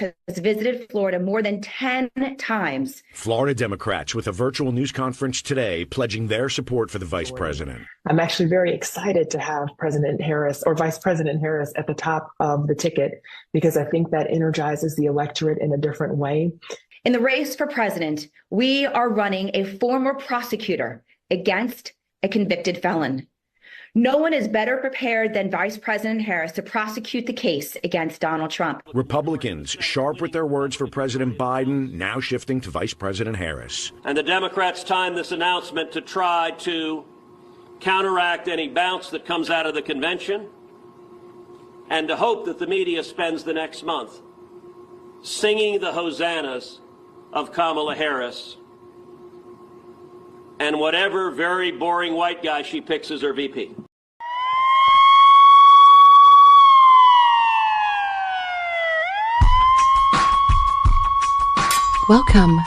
has visited Florida more than 10 times. Florida Democrats with a virtual news conference today pledging their support for the vice president. I'm actually very excited to have President Harris or Vice President Harris at the top of the ticket because I think that energizes the electorate in a different way. In the race for president, we are running a former prosecutor against a convicted felon. No one is better prepared than Vice President Harris to prosecute the case against Donald Trump. Republicans sharp with their words for President Biden, now shifting to Vice President Harris. And the Democrats timed this announcement to try to counteract any bounce that comes out of the convention and to hope that the media spends the next month singing the hosannas of Kamala Harris and whatever very boring white guy she picks as her VP. Welcome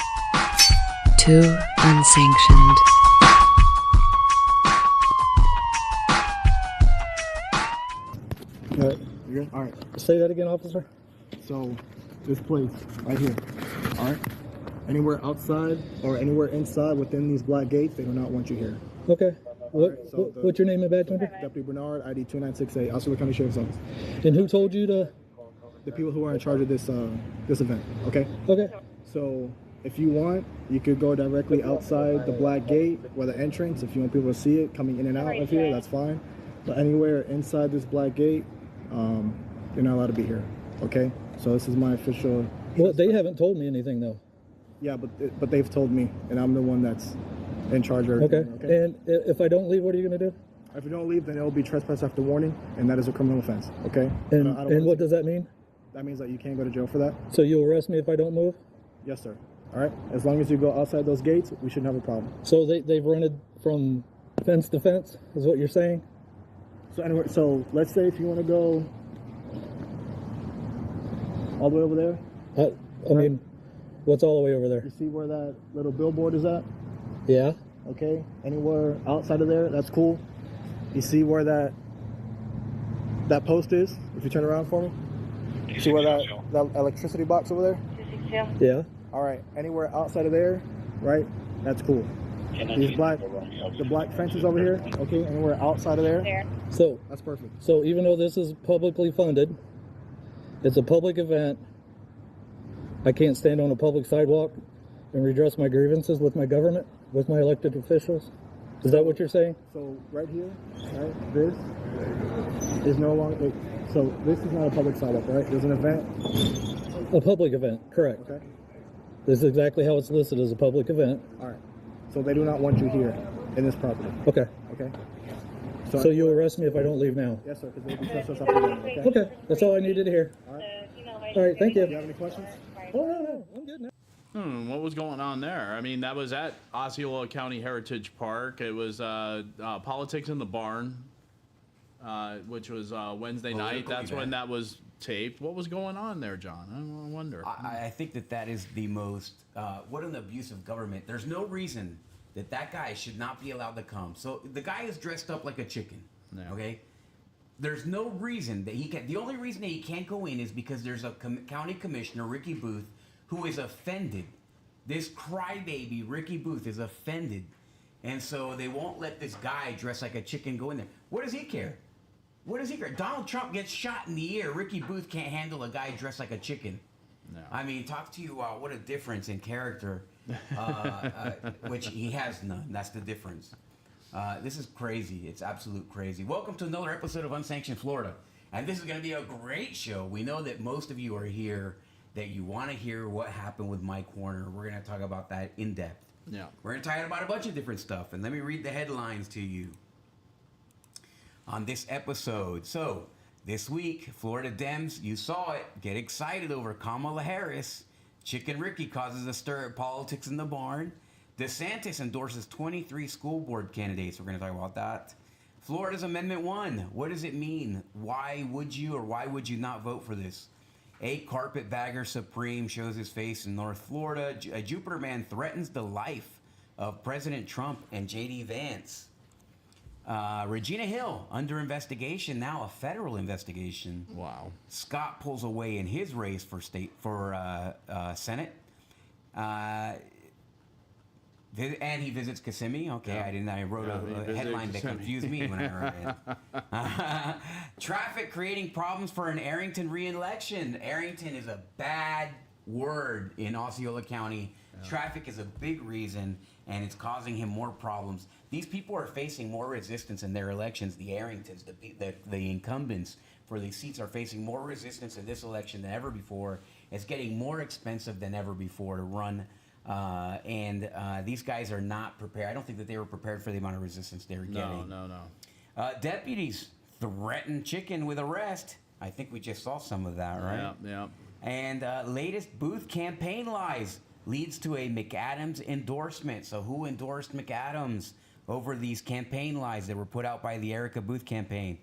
to Unsanctioned. You're good? All right. Say that again, officer. So, this place right here. All right. Anywhere outside or anywhere inside within these black gates, they do not want you here. Okay. What's your name and badge number? Deputy Bernard, ID 2968, Osceola County Sheriff's Office. And who told you to? The people who are in charge of this event. Okay. Okay. So, if you want, you could go directly outside the black gate or the entrance. If you want people to see it coming in and out of here, that's fine. But anywhere inside this black gate, you're not allowed to be here. Okay. So this is my official. Well, they haven't told me anything though. Yeah, but they've told me, and I'm the one that's in charge of everything. Okay. And if I don't leave, what are you going to do? If you don't leave, then it will be trespass after warning, and that is a criminal offense. Okay. And what does that mean? That means that you can't go to jail for that. So you'll arrest me if I don't move? Yes, sir. All right. As long as you go outside those gates, we shouldn't have a problem. So they've rented from fence to fence, is what you're saying? So anyway, so let's say if you want to go all the way over there. I mean, what's all the way over there? You see where that little billboard is at? Yeah. Okay. Anywhere outside of there, that's cool. You see where that post is? If you turn around for me. You see where that electricity box over there? Yeah. All right. Anywhere outside of there, right? That's cool. The black fences over here, okay? Anywhere outside of there. So that's perfect. So even though this is publicly funded, it's a public event, I can't stand on a public sidewalk and redress my grievances with my government, with my elected officials? Is that what you're saying? So right here, right, this is no longer, so this is not a public sidewalk, right? There's an event. A public event, correct. Okay. This is exactly how it's listed as a public event. All right. So they do not want you here in this property. Okay. Okay. So you'll arrest me if I don't leave now? Yes, sir, because they'll be trespass after warning. Okay. That's all I needed to hear. All right. All right, thank you. Do you have any questions? Oh, no, I'm good now. What was going on there? I mean, that was at Osceola County Heritage Park. It was Politics in the Barn, which was Wednesday night. That's when that was taped. What was going on there, John? I wonder. I think that is the most, what an abuse of government. There's no reason that guy should not be allowed to come. So the guy is dressed up like a chicken, okay? There's no reason that he can. The only reason that he can't go in is because there's a county commissioner, Ricky Booth, who is offended. This crybaby, Ricky Booth, is offended. And so they won't let this guy dressed like a chicken go in there. What does he care? What does he care? Donald Trump gets shot in the ear. Ricky Booth can't handle a guy dressed like a chicken. No. I mean, talk to you, what a difference in character, which he has none. That's the difference. This is crazy. It's absolute crazy. Welcome to another episode of Unsanctioned Florida. And this is going to be a great show. We know that most of you are here, that you want to hear what happened with Mike Warner. We're going to talk about that in depth. Yeah. We're going to talk about a bunch of different stuff. And let me read the headlines to you on this episode. So, this week, Florida Dems, you saw it, get excited over Kamala Harris. Chicken Ricky causes a stir at Politics in the Barn. DeSantis endorses 23 school board candidates. We're going to talk about that. Florida's Amendment 1. What does it mean? Why would you or why would you not vote for this? A carpetbagger supreme shows his face in North Florida. A Jupiter man threatens the life of President Trump and J.D. Vance. Regina Hill under investigation now, a federal investigation. Wow. Scott pulls away in his race for Senate. And he visits Kissimmee. Okay, yeah. I wrote a headline that confused me when I heard it. Traffic creating problems for an Arrington reelection. Arrington is a bad word in Osceola County. Yeah. Traffic is a big reason, and it's causing him more problems. These people are facing more resistance in their elections. The Arringtons, the incumbents for these seats are facing more resistance in this election than ever before. It's getting more expensive than ever before to run. And these guys are not prepared. I don't think that they were prepared for the amount of resistance they were getting. No. Deputies threaten chicken with arrest. I think we just saw some of that, right? Yeah. And latest booth campaign lies leads to a McAdams endorsement. So who endorsed McAdams over these campaign lies that were put out by the Erica Booth campaign?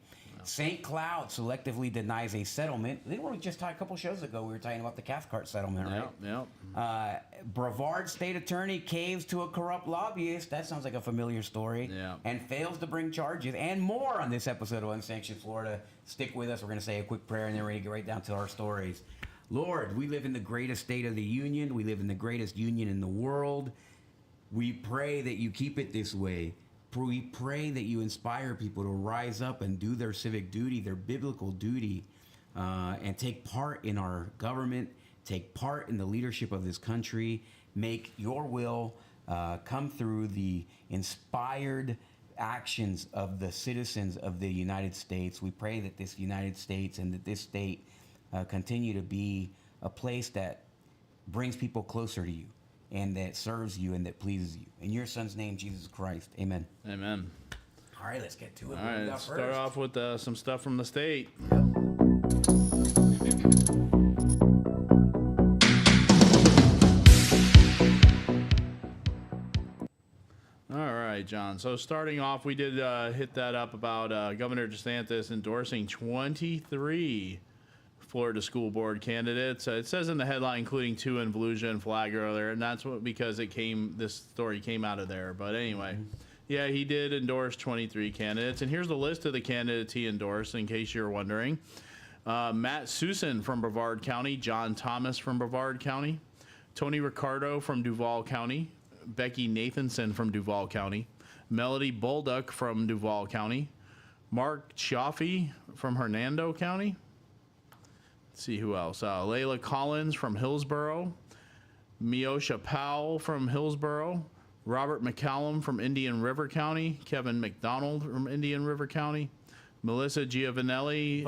St. Cloud selectively denies a settlement. Didn't we just talk a couple shows ago? We were talking about the Cathcart settlement, right? Yep. Brevard State Attorney caves to a corrupt lobbyist. That sounds like a familiar story. Yeah. And fails to bring charges. And more on this episode of Unsanctioned Florida. Stick with us. We're going to say a quick prayer, and then we're going to get right down to our stories. Lord, we live in the greatest state of the union. We live in the greatest union in the world. We pray that you keep it this way. We pray that you inspire people to rise up and do their civic duty, their biblical duty, and take part in our government, take part in the leadership of this country, make your will come through the inspired actions of the citizens of the United States. We pray that this United States and that this state continue to be a place that brings people closer to you, and that serves you and that pleases you. In your son's name, Jesus Christ. Amen. Amen. All right, let's get to it. All right, let's start off with some stuff from the state. All right, John. So starting off, we did hit that up about Governor DeSantis endorsing 23 Florida school board candidates. It says in the headline, including 2 in Volusia and Flagler there, and that's because this story came out of there. But anyway, yeah, he did endorse 23 candidates, and here's the list of the candidates he endorsed, in case you're wondering. Matt Susan from Brevard County, John Thomas from Brevard County, Tony Ricardo from Duval County, Becky Nathanson from Duval County, Melody Bolduc from Duval County, Mark Chaffee from Hernando County. Let's see who else. Layla Collins from Hillsborough, Miosha Powell from Hillsborough, Robert McCallum from Indian River County, Kevin McDonald from Indian River County, Melissa Giovanelli.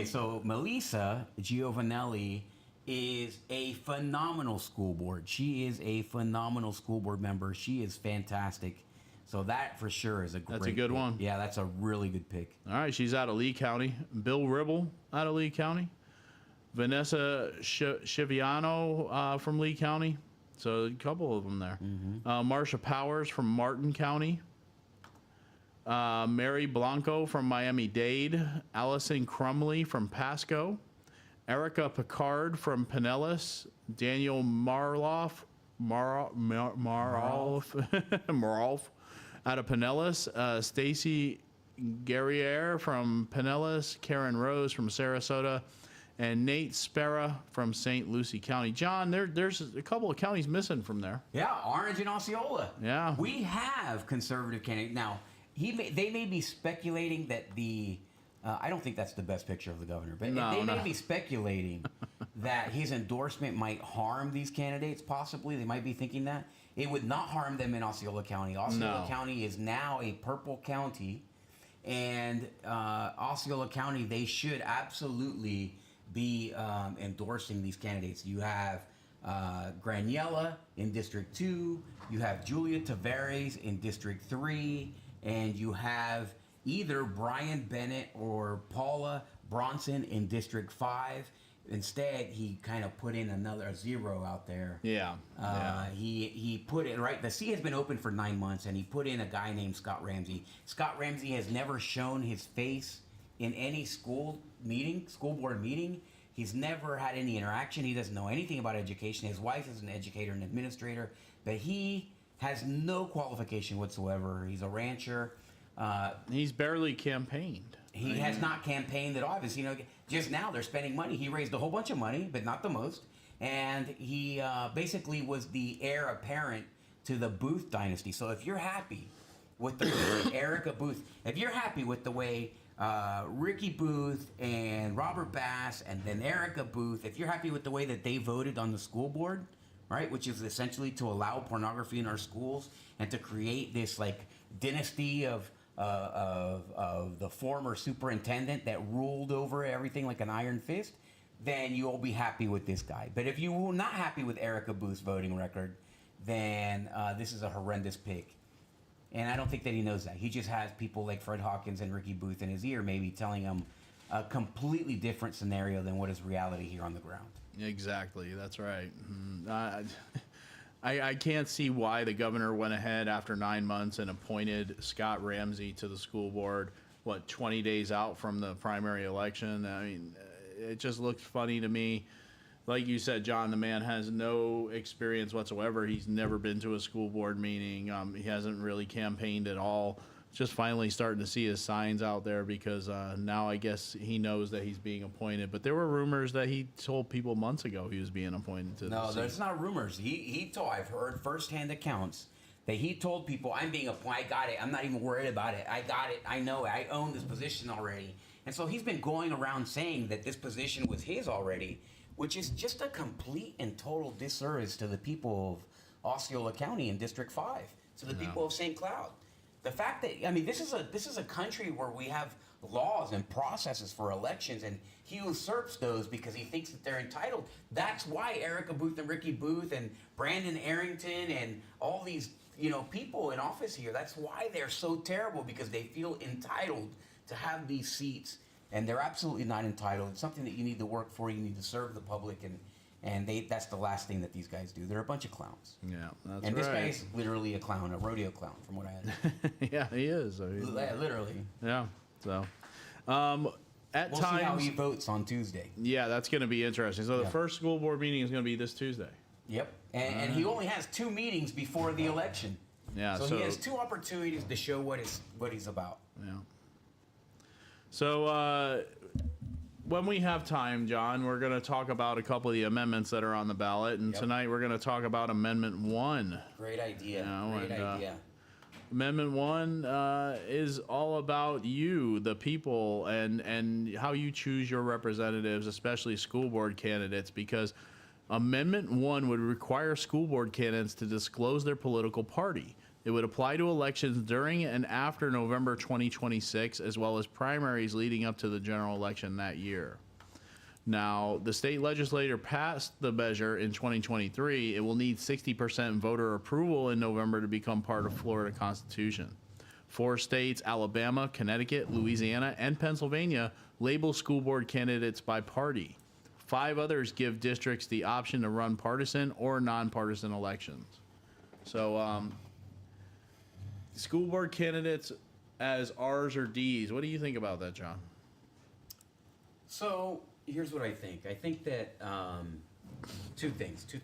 So Melissa Giovanelli is a phenomenal school board. She is a phenomenal school board member. She is fantastic. So that for sure is That's a good pick. one. Yeah, that's a really good pick. All right, she's out of Lee County. Bill Ribble out of Lee County. Vanessa Chiviano from Lee County. So a couple of them there. Marsha Powers from Martin County. Mary Blanco from Miami-Dade. Allison Crumley from Pasco. Erica Picard from Pinellas. Daniel Marloff out of Pinellas. Stacy Guerriere from Pinellas. Karen Rose from Sarasota. And Nate Spera from St. Lucie County. John, there's a couple of counties missing from there. Yeah, Orange and Osceola. Yeah. We have conservative candidates. Now, they may be speculating that I don't think that's the best picture of the governor, but they may be speculating that his endorsement might harm these candidates, possibly. They might be thinking that. It would not harm them in Osceola County. Osceola County is now a purple county, and Osceola County, they should absolutely be endorsing these candidates. You have Graniella in District 2, you have Julia Tavares in District 3, and you have either Brian Bennett or Paula Bronson in District 5. Instead, he kind of put in another 0 out there. Yeah. He put it, right, the seat has been open for 9 months, and he put in a guy named Scott Ramsey. Scott Ramsey has never shown his face in any school board meeting. He's never had any interaction. He doesn't know anything about education. His wife is an educator and administrator, but he has no qualification whatsoever. He's a rancher. He's barely campaigned. He has not campaigned at all. You know, just now they're spending money. He raised a whole bunch of money, but not the most. And he basically was the heir apparent to the Booth dynasty. So if you're happy with the Erica Booth, if you're happy with the way Ricky Booth and Robert Bass and then Erica Booth, if you're happy with the way that they voted on the school board, right, which is essentially to allow pornography in our schools and to create this like dynasty of the former superintendent that ruled over everything like an iron fist, then you'll be happy with this guy. But if you're not happy with Erica Booth's voting record, then this is a horrendous pick. And I don't think that he knows that. He just has people like Fred Hawkins and Ricky Booth in his ear maybe telling him a completely different scenario than what is reality here on the ground. Exactly, that's right. I can't see why the governor went ahead after 9 months and appointed Scott Ramsey to the school board, 20 days out from the primary election. I mean, it just looks funny to me. Like you said, John, the man has no experience whatsoever. He's never been to a school board meeting. He hasn't really campaigned at all. Just finally starting to see his signs out there because now I guess he knows that he's being appointed. But there were rumors that he told people months ago he was being appointed to. No, there's not rumors. He told, I've heard firsthand accounts that he told people, I'm being appointed, I got it, I'm not even worried about it, I got it, I know it, I own this position already. And so he's been going around saying that this position was his already, which is just a complete and total disservice to the people of Osceola County in District 5, to the people of St. Cloud. The fact that, I mean, this is a country where we have laws and processes for elections, and he usurps those because he thinks that they're entitled. That's why Erica Booth and Ricky Booth and Brandon Arrington and all these, people in office here, that's why they're so terrible, because they feel entitled to have these seats, and they're absolutely not entitled. It's something that you need to work for. You need to serve the public, and that's the last thing that these guys do. They're a bunch of clowns. Yeah, that's right. And this guy is literally a clown, a rodeo clown, from what I had. Yeah, he is. I mean, literally. Yeah. So, we'll times, see how he votes on Tuesday. Yeah, that's going to be interesting. So the first school board meeting is going to be this Tuesday. Yep. And he only has 2 meetings before the election. Yeah. So he has 2 opportunities to show what he's about. Yeah. So when we have time, John, we're going to talk about a couple of the amendments that are on the ballot. And tonight we're going to talk about Amendment 1. Great idea. Great idea. Amendment 1 is all about you, the people, and how you choose your representatives, especially school board candidates, because Amendment 1 would require school board candidates to disclose their political party. It would apply to elections during and after November 2026, as well as primaries leading up to the general election that year. Now, the state legislature passed the measure in 2023. It will need 60% voter approval in November to become part of Florida Constitution. 4 states, Alabama, Connecticut, Louisiana, and Pennsylvania, label school board candidates by party. 5 others give districts the option to run partisan or nonpartisan elections. So, school board candidates as R's or D's. What do you think about that, John? So here's what I think. I think that 2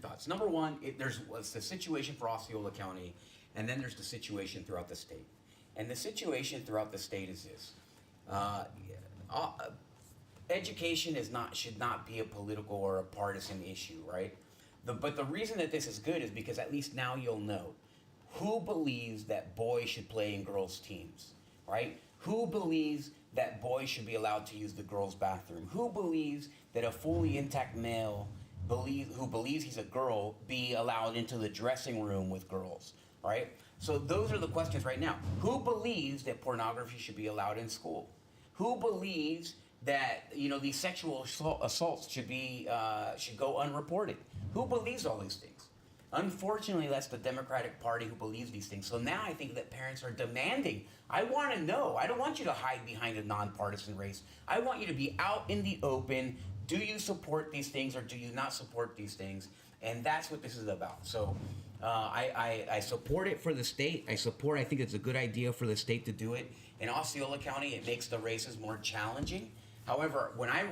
thoughts. Number one, there's the situation for Osceola County, and then there's the situation throughout the state. And the situation throughout the state is this. Education should not be a political or a partisan issue, right? But the reason that this is good is because at least now you'll know who believes that boys should play in girls' teams, right? Who believes that boys should be allowed to use the girls' bathroom? Who believes that a fully intact male who believes he's a girl be allowed into the dressing room with girls, right? So those are the questions right now. Who believes that pornography should be allowed in school? Who believes that these sexual assaults should go unreported? Who believes all these things? Unfortunately, that's the Democratic Party who believes these things. So now I think that parents are demanding, I want to know. I don't want you to hide behind a nonpartisan race. I want you to be out in the open. Do you support these things or do you not support these things? And that's what this is about. So I support it for the state. I think it's a good idea for the state to do it. In Osceola County, it makes the races more challenging. However, when I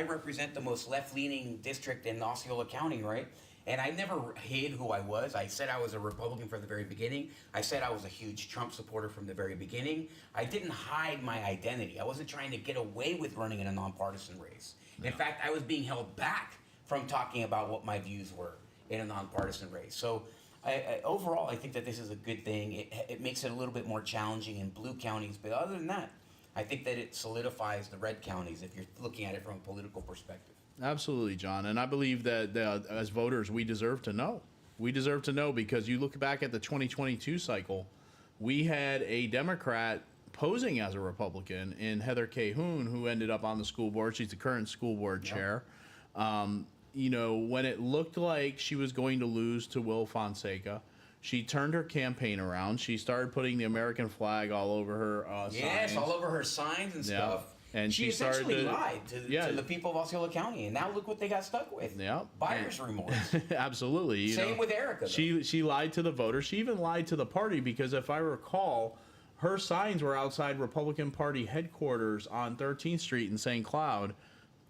represent the most left-leaning district in Osceola County, right? And I never hid who I was. I said I was a Republican from the very beginning. I said I was a huge Trump supporter from the very beginning. I didn't hide my identity. I wasn't trying to get away with running in a nonpartisan race. In fact, I was being held back from talking about what my views were in a nonpartisan race. So overall, I think that this is a good thing. It makes it a little bit more challenging in blue counties. But other than that, I think that it solidifies the red counties if you're looking at it from a political perspective. Absolutely, John. And I believe that as voters, we deserve to know. We deserve to know because you look back at the 2022 cycle, we had a Democrat posing as a Republican in Heather Cahoon, who ended up on the school board. She's the current school board chair. You know, when it looked like she was going to lose to Will Fonseca, she turned her campaign around. She started putting the American flag all over her signs. All over her signs and stuff. And she essentially lied to the people of Osceola County, and now look what they got stuck with. Yeah, buyer's remorse. Absolutely. Same with Erica. She lied to the voters. She even lied to the party because if I recall, her signs were outside Republican Party headquarters on 13th Street in St. Cloud,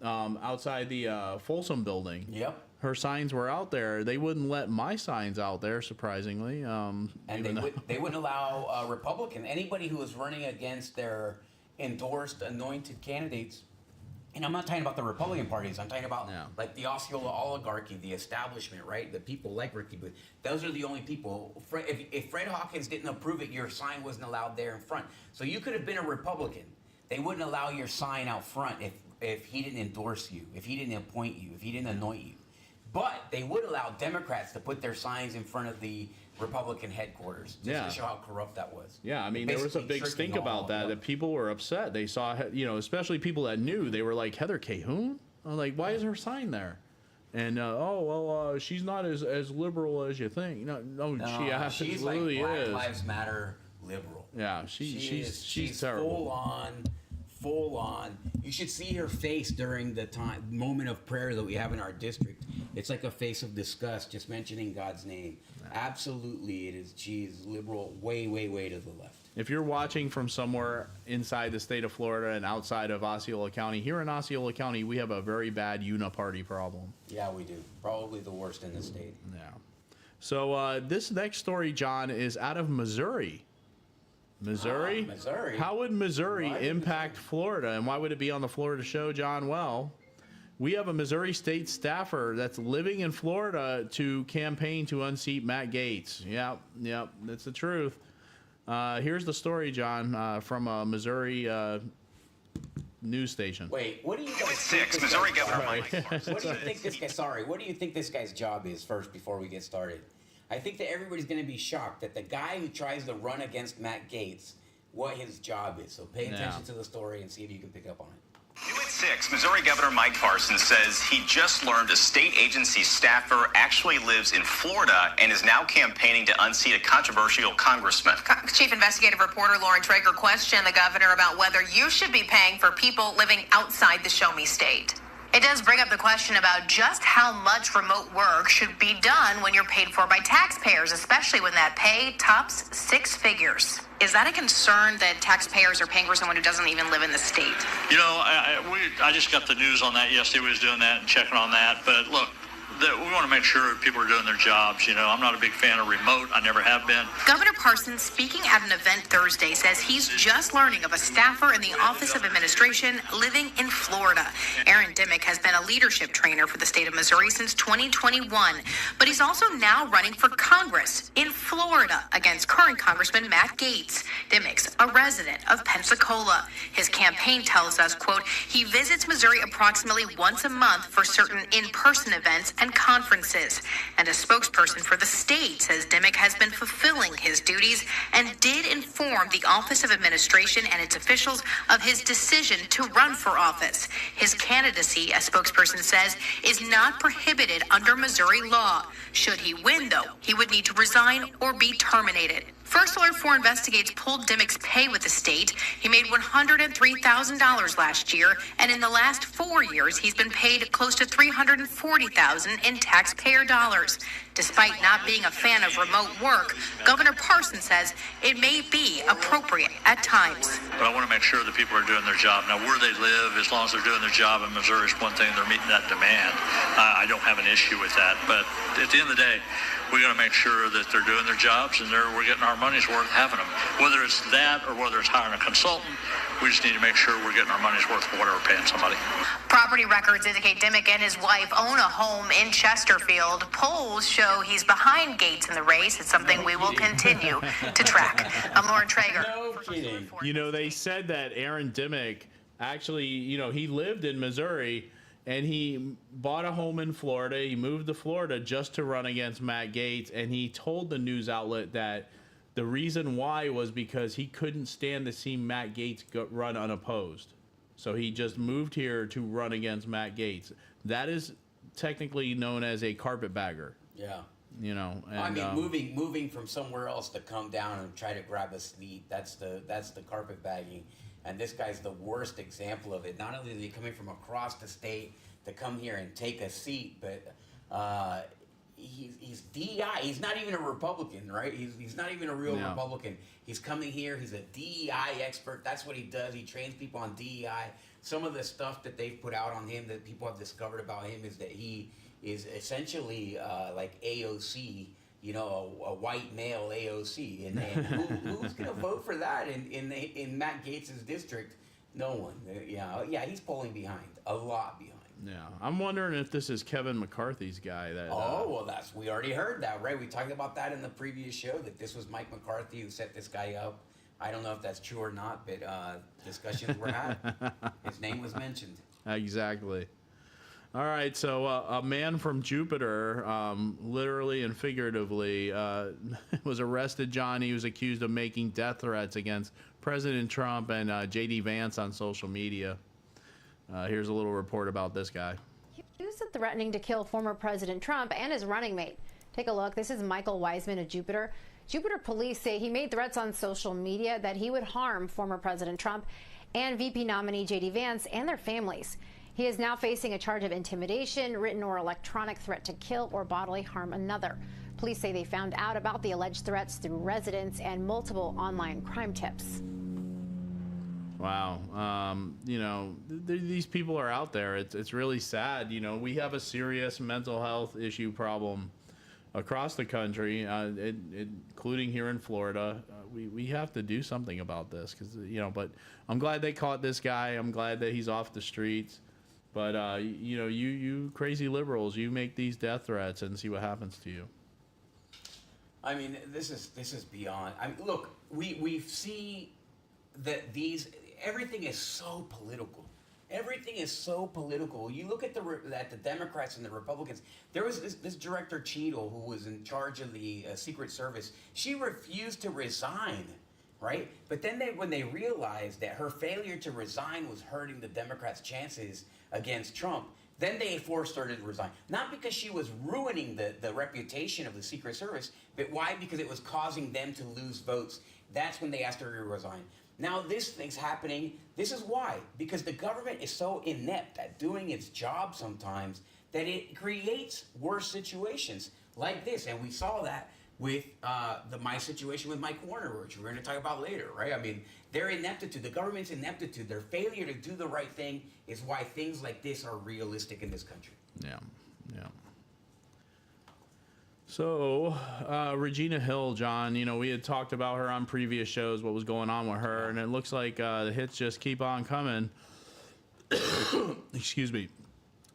outside the Folsom building. Yep. Her signs were out there. They wouldn't let my signs out there, surprisingly. And they wouldn't allow Republican, anybody who was running against their endorsed, anointed candidates. And I'm not talking about the Republican parties. I'm talking about like the Osceola oligarchy, the establishment, right? The people like Ricky Booth. Those are the only people. If Fred Hawkins didn't approve it, your sign wasn't allowed there in front. So you could have been a Republican. They wouldn't allow your sign out front if he didn't endorse you, if he didn't appoint you, if he didn't anoint you. But they would allow Democrats to put their signs in front of the Republican headquarters just to show how corrupt that was. Yeah, I mean, there was a big stink about that people were upset. They saw, especially people that knew, they were like, Heather Cahoon? I'm like, why is her sign there? And, she's not as liberal as you think. No, she absolutely like is. Black Lives Matter liberal. Yeah, she's terrible. Full on. You should see her face during the moment of prayer that we have in our district. It's like a face of disgust, just mentioning God's name. Absolutely, it is. She's liberal, way, way, way to the left. If you're watching from somewhere inside the state of Florida and outside of Osceola County, here in Osceola County, we have a very bad uniparty problem. Yeah, we do. Probably the worst in the state. Yeah. So this next story, John, is out of Missouri. Missouri? How would Missouri impact Florida, and why would it be on the Florida show, John? Well, we have a Missouri state staffer that's living in Florida to campaign to unseat Matt Gaetz. Yep, that's the truth. Here's the story, John, from a Missouri news station. Wait, what do you guys think? Missouri Governor Mike. What do you think this guy? What do you think this guy's job is first before we get started? I think that everybody's going to be shocked that the guy who tries to run against Matt Gaetz, what his job is. So pay attention to the story and see if you can pick up on it. New at 6, Missouri Governor Mike Parson says he just learned a state agency staffer actually lives in Florida and is now campaigning to unseat a controversial congressman. Chief Investigative Reporter Lauren Traeger questioned the governor about whether you should be paying for people living outside the Show Me State. It does bring up the question about just how much remote work should be done when you're paid for by taxpayers, especially when that pay tops 6 figures. Is that a concern that taxpayers are paying for someone who doesn't even live in the state? You know, I just got the news on that yesterday. We was doing that and checking on that. But look, we want to make sure people are doing their jobs. You know, I'm not a big fan of remote. I never have been. Governor Parsons, speaking at an event Thursday, says he's just learning of a staffer in the Office of Administration living in Florida. Aaron Dimmick has been a leadership trainer for the state of Missouri since 2021, but he's also now running for Congress in Florida against current Congressman Matt Gaetz. Dimmick's a resident of Pensacola. His campaign tells us, quote, he visits Missouri approximately once a month for certain in-person events and conferences. And a spokesperson for the state says Dimmick has been fulfilling his duties and did inform the Office of Administration and its officials of his decision to run for office. His candidacy, a spokesperson says, is not prohibited under Missouri law. Should he win, though, he would need to resign or be terminated. First Alert 4 Investigates pulled Dimmick's pay with the state. He made $103,000 last year, and in the last 4 years, he's been paid close to $340,000 in taxpayer dollars. Despite not being a fan of remote work, Governor Parson says it may be appropriate at times. But I want to make sure that people are doing their job. Now, where they live, as long as they're doing their job in Missouri is one thing, they're meeting that demand. I don't have an issue with that. But at the end of the day, we got to make sure that they're doing their jobs and we're getting our money's worth having them. Whether it's that or whether it's hiring a consultant, we just need to make sure we're getting our money's worth for whatever we're paying somebody. Property records indicate Dimmick and his wife own a home in Chesterfield. Polls show he's behind Gates in the race. It's something we will continue to track. I'm Lauren Traeger. No kidding. You know, they said that Aaron Dimmick actually, you know, he lived in Missouri and he bought a home in Florida. He moved to Florida just to run against Matt Gaetz. And he told the news outlet that the reason why was because he couldn't stand to see Matt Gaetz run unopposed. So he just moved here to run against Matt Gaetz. That is technically known as a carpetbagger. Yeah. You know, and, I mean, moving from somewhere else to come down and try to grab a seat, that's the carpetbagging. And this guy's the worst example of it. Not only is he coming from across the state to come here and take a seat, but he's DEI. He's not even a Republican, right? He's not even a real Republican. He's coming here. He's a DEI expert. That's what he does. He trains people on DEI. Some of the stuff that they've put out on him that people have discovered about him is that he is essentially like AOC, you know, a white male AOC. And who's going to vote for that in Matt Gaetz's district? No one. Yeah, he's polling behind, a lot behind. Yeah, I'm wondering if this is Kevin McCarthy's guy. That well, we already heard that, right? We talked about that in the previous show, that this was Mike McCarthy who set this guy up. I don't know if that's true or not, but discussions were had. His name was mentioned. Exactly. All right, so a man from Jupiter, literally and figuratively, was arrested, John. He was accused of making death threats against President Trump and J.D. Vance on social media. Here's a little report about this guy. He was threatening to kill former President Trump and his running mate. Take a look. This is Michael Wiseman of Jupiter. Jupiter police say he made threats on social media that he would harm former President Trump and VP nominee J.D. Vance and their families. He is now facing a charge of intimidation, written or electronic threat to kill or bodily harm another. Police say they found out about the alleged threats through residents and multiple online crime tips. Wow. You know, these people are out there. It's really sad. You know, we have a serious mental health issue problem across the country, including here in Florida. We have to do something about this because, you know, but I'm glad they caught this guy. I'm glad that he's off the streets. But, you know, you crazy liberals, you make these death threats and see what happens to you. I mean, this is beyond. I mean, look, we see that everything is so political. Everything is so political. You look at the Democrats and the Republicans. There was this director Cheadle who was in charge of the Secret Service. She refused to resign, right? But then when they realized that her failure to resign was hurting the Democrats' chances against Trump, then they forced her to resign. Not because she was ruining the reputation of the Secret Service, but why? Because it was causing them to lose votes. That's when they asked her to resign. Now this thing's happening. This is why. Because the government is so inept at doing its job sometimes that it creates worse situations like this. And we saw that with my situation with Mike Warner, which we're going to talk about later, right? I mean, their ineptitude, the government's ineptitude, their failure to do the right thing is why things like this are realistic in this country. Yeah. So, Regina Hill, John, you know, we had talked about her on previous shows, what was going on with her, and it looks like the hits just keep on coming. Excuse me.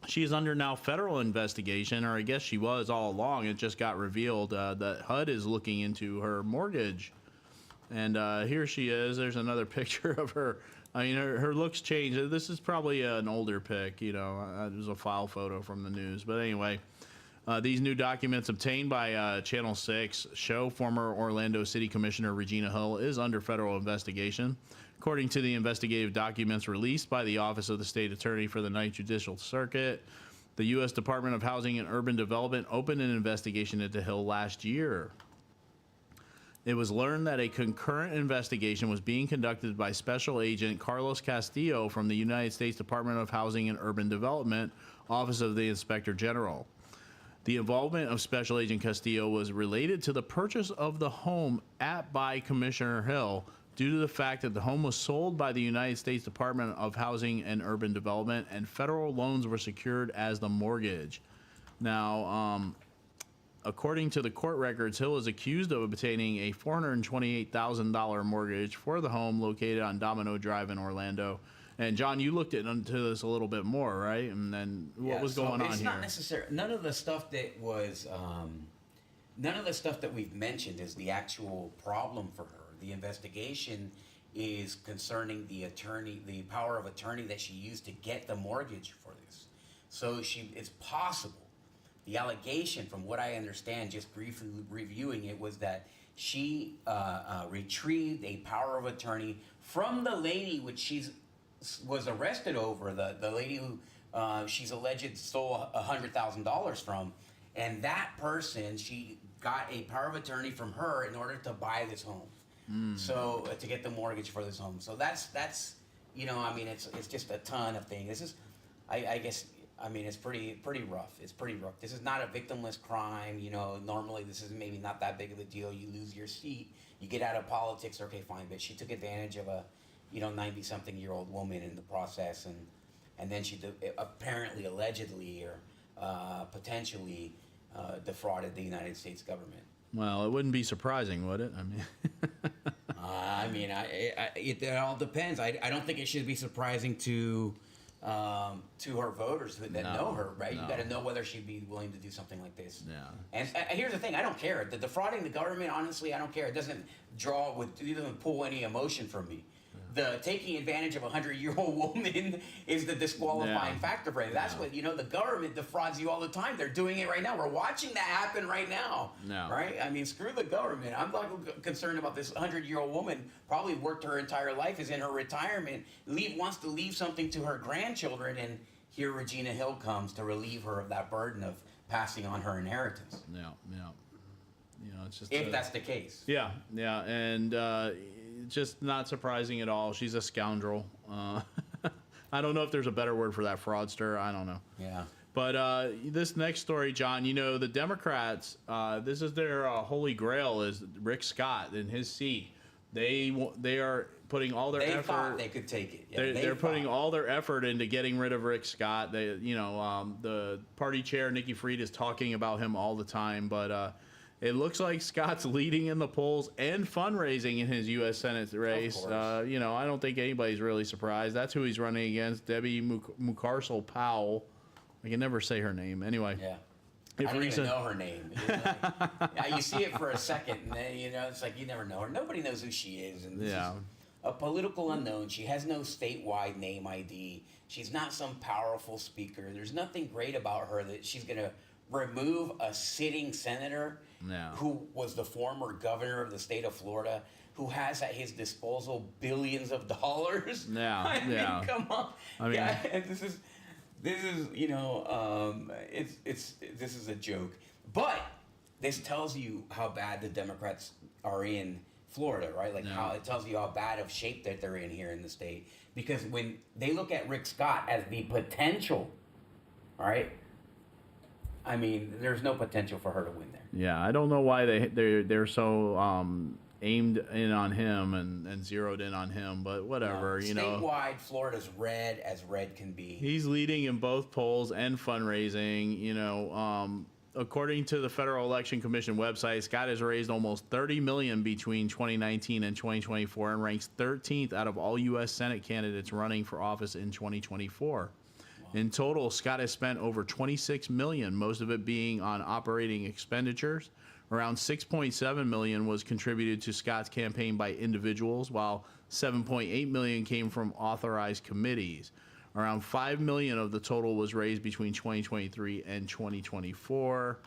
She is under now federal investigation, or I guess she was all along. It just got revealed that HUD is looking into her mortgage. And here she is. There's another picture of her. I mean, her looks changed. This is probably an older pic, you know. It was a file photo from the news. But anyway, these new documents obtained by Channel 6 show former Orlando City Commissioner Regina Hill is under federal investigation. According to the investigative documents released by the Office of the State Attorney for the Ninth Judicial Circuit, the U.S. Department of Housing and Urban Development opened an investigation into Hill last year. It was learned that a concurrent investigation was being conducted by Special Agent Carlos Castillo from the United States Department of Housing and Urban Development, Office of the Inspector General. The involvement of Special Agent Castillo was related to the purchase of the home by Commissioner Hill due to the fact that the home was sold by the United States Department of Housing and Urban Development and federal loans were secured as the mortgage. Now, according to the court records, Hill is accused of obtaining a $428,000 mortgage for the home located on Domino Drive in Orlando. And John, you looked into this a little bit more, right? And then what was going on here? It's not necessary. None of the stuff that was, none of the stuff that we've mentioned is the actual problem for her. The investigation is concerning the attorney, the power of attorney that she used to get the mortgage for this. So it's possible. The allegation, from what I understand, just briefly reviewing it, was that she retrieved a power of attorney from the lady which was arrested over, the lady who she's alleged stole $100,000 from, and that person, she got a power of attorney from her in order to buy this home. So to get the mortgage for this home. So that's you know, I mean, it's just a ton of things. This is, I guess, I mean, it's pretty rough. It's pretty rough. This is not a victimless crime. You know, normally this is maybe not that big of a deal. You lose your seat, you get out of politics. Okay, fine. But she took advantage of a, 90-something-year-old woman in the process, and then she apparently, allegedly, or potentially defrauded the United States government. Well, it wouldn't be surprising, would it? I mean, it all depends. I don't think it should be surprising to her voters that know her, right? No. You got to know whether she'd be willing to do something like this. Yeah. And here's the thing: I don't care. The defrauding the government, honestly, I don't care. It doesn't pull any emotion from me. The taking advantage of a 100-year-old woman is the disqualifying factor for it. That's what, the government defrauds you all the time. They're doing it right now. We're watching that happen right now. No. Right? I mean, screw the government. I'm not concerned about this 100-year-old woman, probably worked her entire life, is in her retirement, wants to leave something to her grandchildren, and here Regina Hill comes to relieve her of that burden of passing on her inheritance. Yeah. It's just if that's the case. Yeah, and just not surprising at all. She's a scoundrel. I don't know if there's a better word for that, fraudster. I don't know. Yeah. But this next story, John, the Democrats, this is their holy grail, is Rick Scott in his seat. They are putting all their effort. They thought they could take it. Yeah, they're putting all their effort into getting rid of Rick Scott. The party chair, Nikki Fried, is talking about him all the time, but it looks like Scott's leading in the polls and fundraising in his U.S. Senate race. I don't think anybody's really surprised. That's who he's running against, Debbie Mucarsel-Powell. I can never say her name. Anyway. Yeah. I don't even know her name. You see it for a second, and then, it's like you never know her. Nobody knows who she is. And this is a political unknown. She has no statewide name ID. She's not some powerful speaker. There's nothing great about her that she's going to remove a sitting senator who was the former governor of the state of Florida, who has at his disposal billions of dollars. I mean, come on. This is this is a joke. But this tells you how bad the Democrats are in Florida, right? Like how it tells you how bad of shape that they're in here in the state. Because when they look at Rick Scott as the potential, all right, I mean, there's no potential for her to win there. Yeah, I don't know why they're so aimed in on him and zeroed in on him, but whatever, Statewide, Florida's red as red can be. He's leading in both polls and fundraising. According to the Federal Election Commission website, Scott has raised almost $30 million between 2019 and 2024 and ranks 13th out of all U.S. Senate candidates running for office in 2024. In total, Scott has spent over $26 million, most of it being on operating expenditures. Around $6.7 million was contributed to Scott's campaign by individuals, while $7.8 million came from authorized committees. Around $5 million of the total was raised between 2023 and 2024.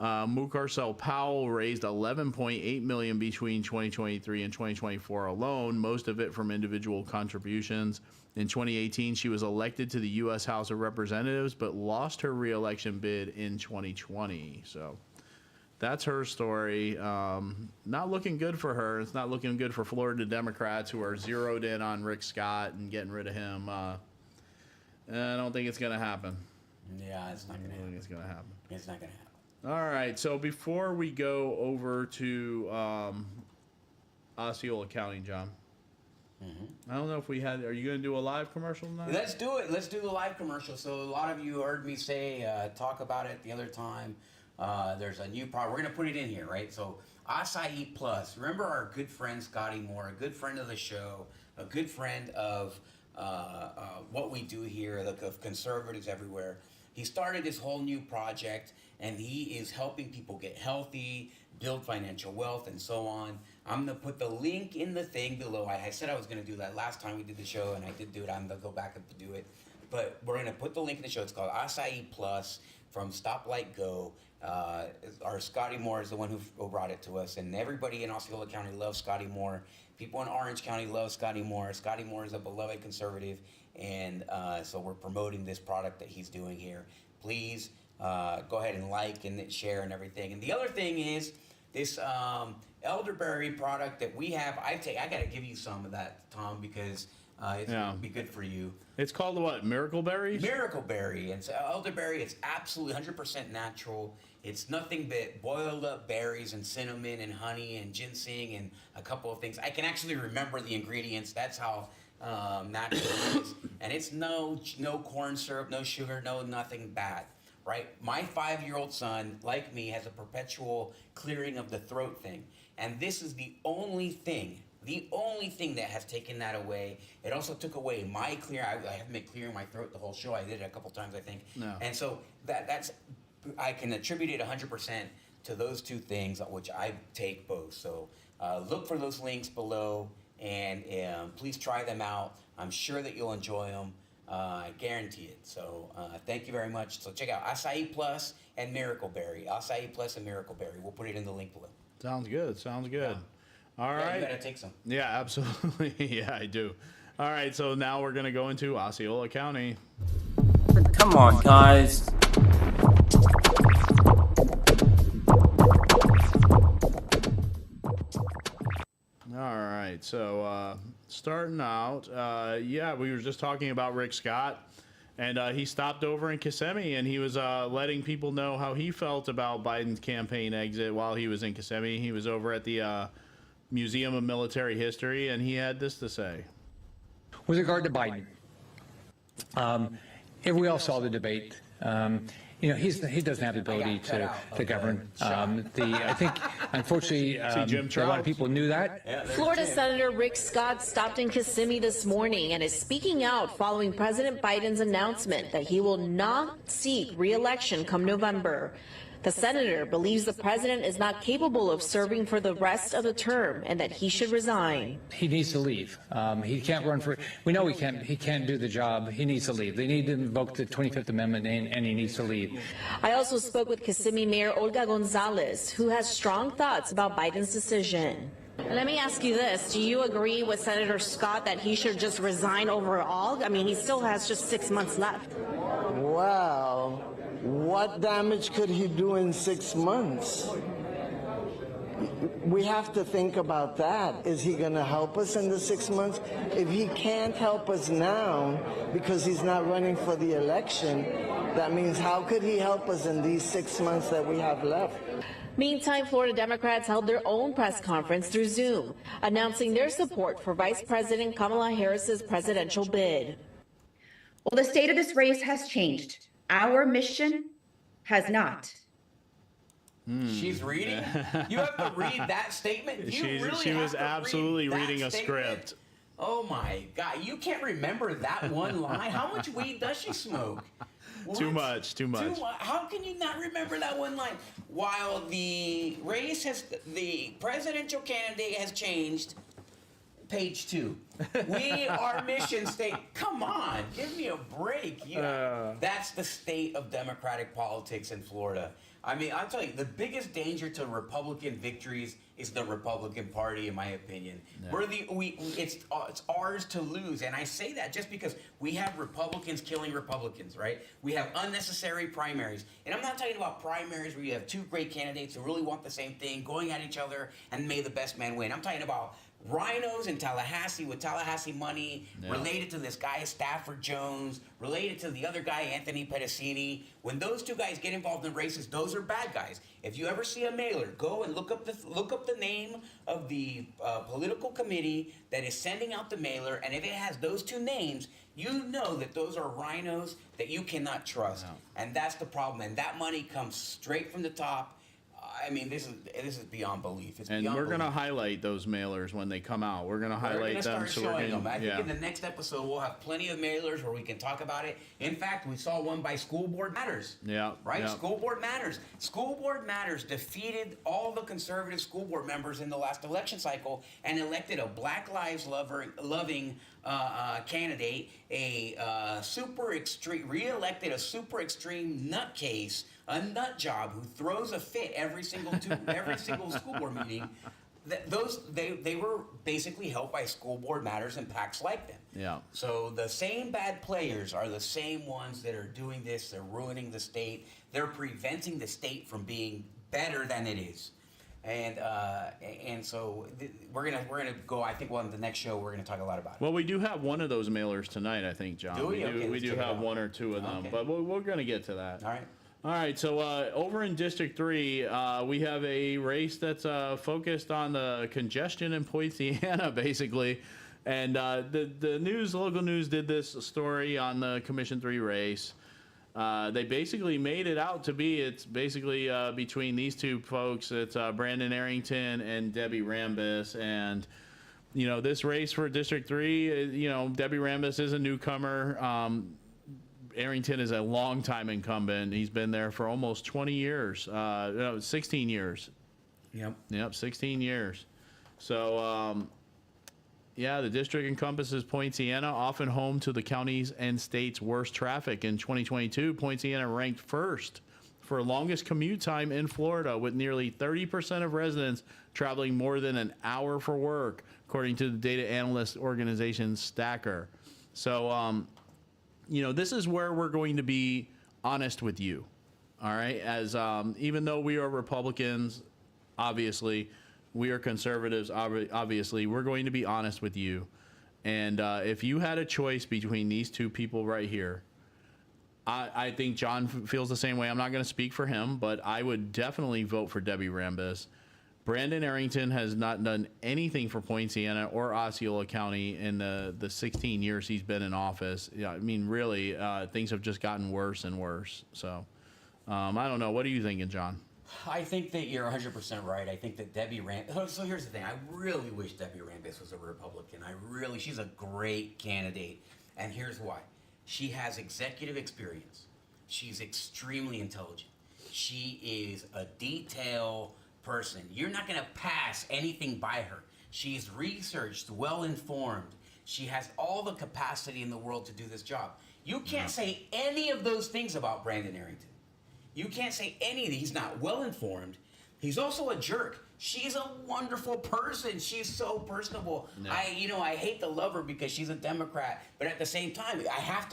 Mucarsel-Powell raised $11.8 million between 2023 and 2024 alone, most of it from individual contributions. In 2018, she was elected to the U.S. House of Representatives, but lost her reelection bid in 2020. So that's her story. Not looking good for her. It's not looking good for Florida Democrats, who are zeroed in on Rick Scott and getting rid of him. I don't think it's going to happen. Yeah, it's not going to happen. It's going to happen. It's not going to happen. All right. So before we go over to Osceola County, John, I don't know if we had. Are you going to do a live commercial tonight? Let's do it. Let's do the live commercial. So a lot of you heard me say, talk about it the other time. There's a new product. We're going to put it in here, right? So Acai Plus. Remember our good friend Scotty Moore, a good friend of the show, a good friend of what we do here, of conservatives everywhere. He started this whole new project, and he is helping people get healthy, build financial wealth, and so on. I'm going to put the link in the thing below. I said I was going to do that last time we did the show, and I did do it. I'm going to go back and do it. But we're going to put the link in the show. It's called Acai Plus from Stoplight Go. Our Scotty Moore is the one who brought it to us, and everybody in Osceola County loves Scotty Moore. People in Orange County love Scotty Moore. Scotty Moore is a beloved conservative, and so we're promoting this product that he's doing here. Please go ahead and like and share and everything. And the other thing is this elderberry product that we have. I got to give you some of that, Tom, because it's going to be good for you. It's called what? Miracle Berry? Miracle Berry. It's elderberry. It's absolutely 100% natural. It's nothing but boiled up berries and cinnamon and honey and ginseng and a couple of things. I can actually remember the ingredients. That's how natural it is. And it's no corn syrup, no sugar, no nothing bad. Right? My 5-year-old son, like me, has a perpetual clearing of the throat thing. And this is the only thing that has taken that away. It also took away my clear. I haven't been clearing my throat the whole show. I did it a couple times, I think. No. And so that's I can attribute it 100% to those two things, which I take both. So look for those links below, and please try them out. I'm sure that you'll enjoy them. I guarantee it. So thank you very much. So check out Acai Plus and Miracle Berry. Acai Plus and Miracle Berry. We'll put it in the link below. Sounds good. Sounds good. Yeah. All right. You gotta take some. Yeah, absolutely. Yeah, I do. All right. So now we're going to go into Osceola County. Come on, guys. All right, so starting out, we were just talking about Rick Scott, and he stopped over in Kissimmee, and he was letting people know how he felt about Biden's campaign exit while he was in Kissimmee. He was over at the Museum of Military History, and he had this to say. With regard to Biden, we all saw the debate. He doesn't have the ability to govern. I think, unfortunately, a lot of people knew that. Florida Senator Rick Scott stopped in Kissimmee this morning and is speaking out following President Biden's announcement that he will not seek re-election come November. The senator believes the president is not capable of serving for the rest of the term and that he should resign. He needs to leave. He can't run for. We know he can't do the job. He needs to leave. They need to invoke the 25th Amendment, and he needs to leave. I also spoke with Kissimmee Mayor Olga Gonzalez, who has strong thoughts about Biden's decision. Let me ask you this. Do you agree with Senator Scott that he should just resign overall? I mean, he still has just 6 months left. Well, what damage could he do in 6 months? We have to think about that. Is he going to help us in the 6 months? If he can't help us now because he's not running for the election, that means how could he help us in these 6 months that we have left? Meantime, Florida Democrats held their own press conference through Zoom, announcing their support for Vice President Kamala Harris's presidential bid. Well, the state of this race has changed. Our mission has not. She's reading? You have to read that statement? She was absolutely reading a script. Oh my God, you can't remember that one line? How much weed does she smoke? What? Too much. How can you not remember that one line? While the presidential candidate has changed, page 2. Our mission state. Come on, give me a break. That's the state of Democratic politics in Florida. I mean, I'll tell you, the biggest danger to Republican victories is the Republican Party, in my opinion. Yeah. It's ours to lose, and I say that just because we have Republicans killing Republicans, right? We have unnecessary primaries, and I'm not talking about primaries where you have two great candidates who really want the same thing, going at each other, and may the best man win. I'm talking about rhinos in Tallahassee with Tallahassee money, related to this guy Stafford Jones, related to the other guy Anthony Pedicini. When those two guys get involved in races, those are bad guys. If you ever see a mailer, go and look up the name of the political committee that is sending out the mailer, and if it has those two names, you know that those are rhinos that you cannot trust, and that's the problem. And that money comes straight from the top. I mean, this is beyond belief. It's and we're going to highlight those mailers when they come out. We're going to highlight them. So we're going to start showing them. I think in the next episode, we'll have plenty of mailers where we can talk about it. In fact, we saw one by School Board Matters. Yeah. Right? Yeah. School Board Matters. School Board Matters defeated all the conservative school board members in the last election cycle and elected a Black Lives loving candidate, a super extreme, re-elected a super extreme nutcase, a nut job who throws a fit every single school board meeting. They were basically helped by School Board Matters and PACs like them. Yeah. So the same bad players are the same ones that are doing this. They're ruining the state. They're preventing the state from being better than it is. And so we're gonna go. I think on the next show we're gonna talk a lot about it. Well, we do have one of those mailers tonight, I think, John. Do we? We do have one or two of them, but we're gonna get to that. All right. All right, so over in District 3, we have a race that's focused on the congestion in Poinciana, basically. And the local news did this story on the Commission 3 race. They basically made it out to be, it's basically between these two folks. It's Brandon Arrington and Debbie Rambis. And, you know, this race for District 3, you know, Debbie Rambis is a newcomer. Arrington is a longtime incumbent. He's been there for almost 20 years, 16 years. Yep, 16 years. So, yeah, the district encompasses Poinciana, often home to the county's and state's worst traffic. In 2022, Poinciana ranked first for longest commute time in Florida, with nearly 30% of residents traveling more than an hour for work, according to the data analyst organization Stacker. So, you know, this is where we're going to be honest with you, all right? As even though we are Republicans, obviously, we are conservatives, obviously, we're going to be honest with you. And if you had a choice between these two people right here, I think John feels the same way. I'm not going to speak for him, but I would definitely vote for Debbie Rambis. Brandon Arrington has not done anything for Poinciana or Osceola County in the 16 years he's been in office. Yeah, I mean, really, things have just gotten worse and worse. So, I don't know. What are you thinking, John? I think that you're 100% right. I think that Debbie Rambis. So here's the thing. I really wish Debbie Rambis was a Republican. She's a great candidate. And here's why. She has executive experience. She's extremely intelligent. She is a detail person. You're not going to pass anything by her. She's researched, well-informed. She has all the capacity in the world to do this job. You can't say any of those things about Brandon Arrington. You can't say any of these. He's not well-informed. He's also a jerk. She's a wonderful person. She's so personable. No. I hate to love her because she's a Democrat, but at the same time, you have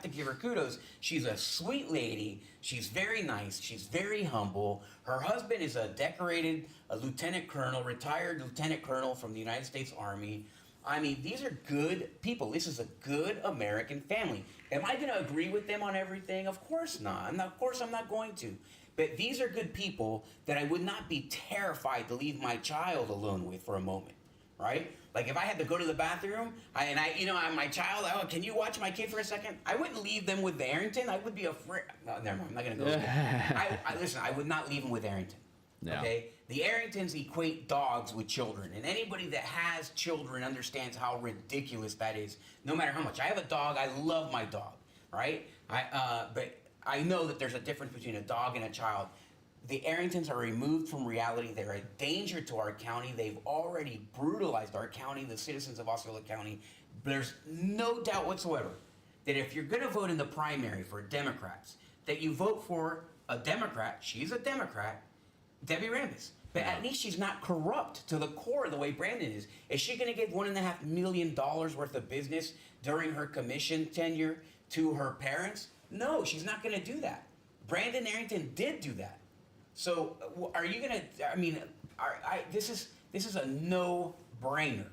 to give her kudos. She's a sweet lady. She's very nice. She's very humble. Her husband is a decorated lieutenant colonel, retired lieutenant colonel from the United States Army. I mean, these are good people. This is a good American family. Am I going to agree with them on everything? Of course not. Of course I'm not going to. But these are good people that I would not be terrified to leave my child alone with for a moment, right? Like if I had to go to the bathroom, my child, can you watch my kid for a second? I wouldn't leave them with Arrington. I would be afraid. No, never mind. I'm not going to go there. Listen, I would not leave them with Arrington. No. Okay? The Arringtons equate dogs with children, and anybody that has children understands how ridiculous that is. No matter how much. I have a dog. I love my dog, right? But I know that there's a difference between a dog and a child. The Arringtons are removed from reality. They're a danger to our county. They've already brutalized our county, the citizens of Osceola County. There's no doubt whatsoever that if you're going to vote in the primary for Democrats, that you vote for a Democrat. She's a Democrat, Debbie Rambis. But at least she's not corrupt to the core the way Brandon is. Is she going to give $1.5 million worth of business during her commission tenure to her parents? No, she's not going to do that. Brandon Arrington did do that. So are you going to, this is a no no-brainer.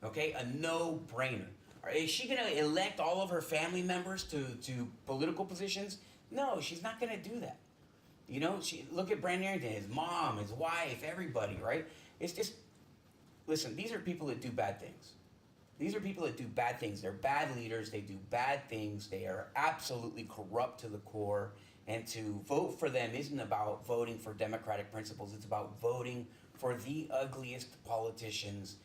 Okay, a no-brainer. Is she going to elect all of her family members to political positions? No, she's not going to do that. You know, look at Brandon Arrington, his mom, his wife, everybody, right? It's just, listen, these are people that do bad things. These are people that do bad things. They're bad leaders. They do bad things. They are absolutely corrupt to the core. And to vote for them isn't about voting for democratic principles. It's about voting for the ugliest politicians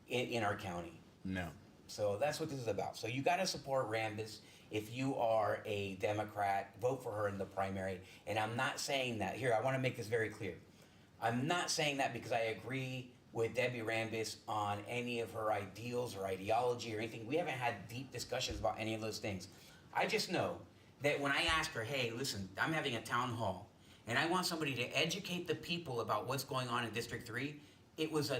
in our county. No. So that's what this is about. So you got to support Rambis. If you are a Democrat, vote for her in the primary. And I'm not saying that. Here, I want to make this very clear. I'm not saying that because I agree with Debbie Rambis on any of her ideals or ideology or anything. We haven't had deep discussions about any of those things. I just know that when I ask her, hey, listen, I'm having a town hall, and I want somebody to educate the people about what's going on in District 3, it was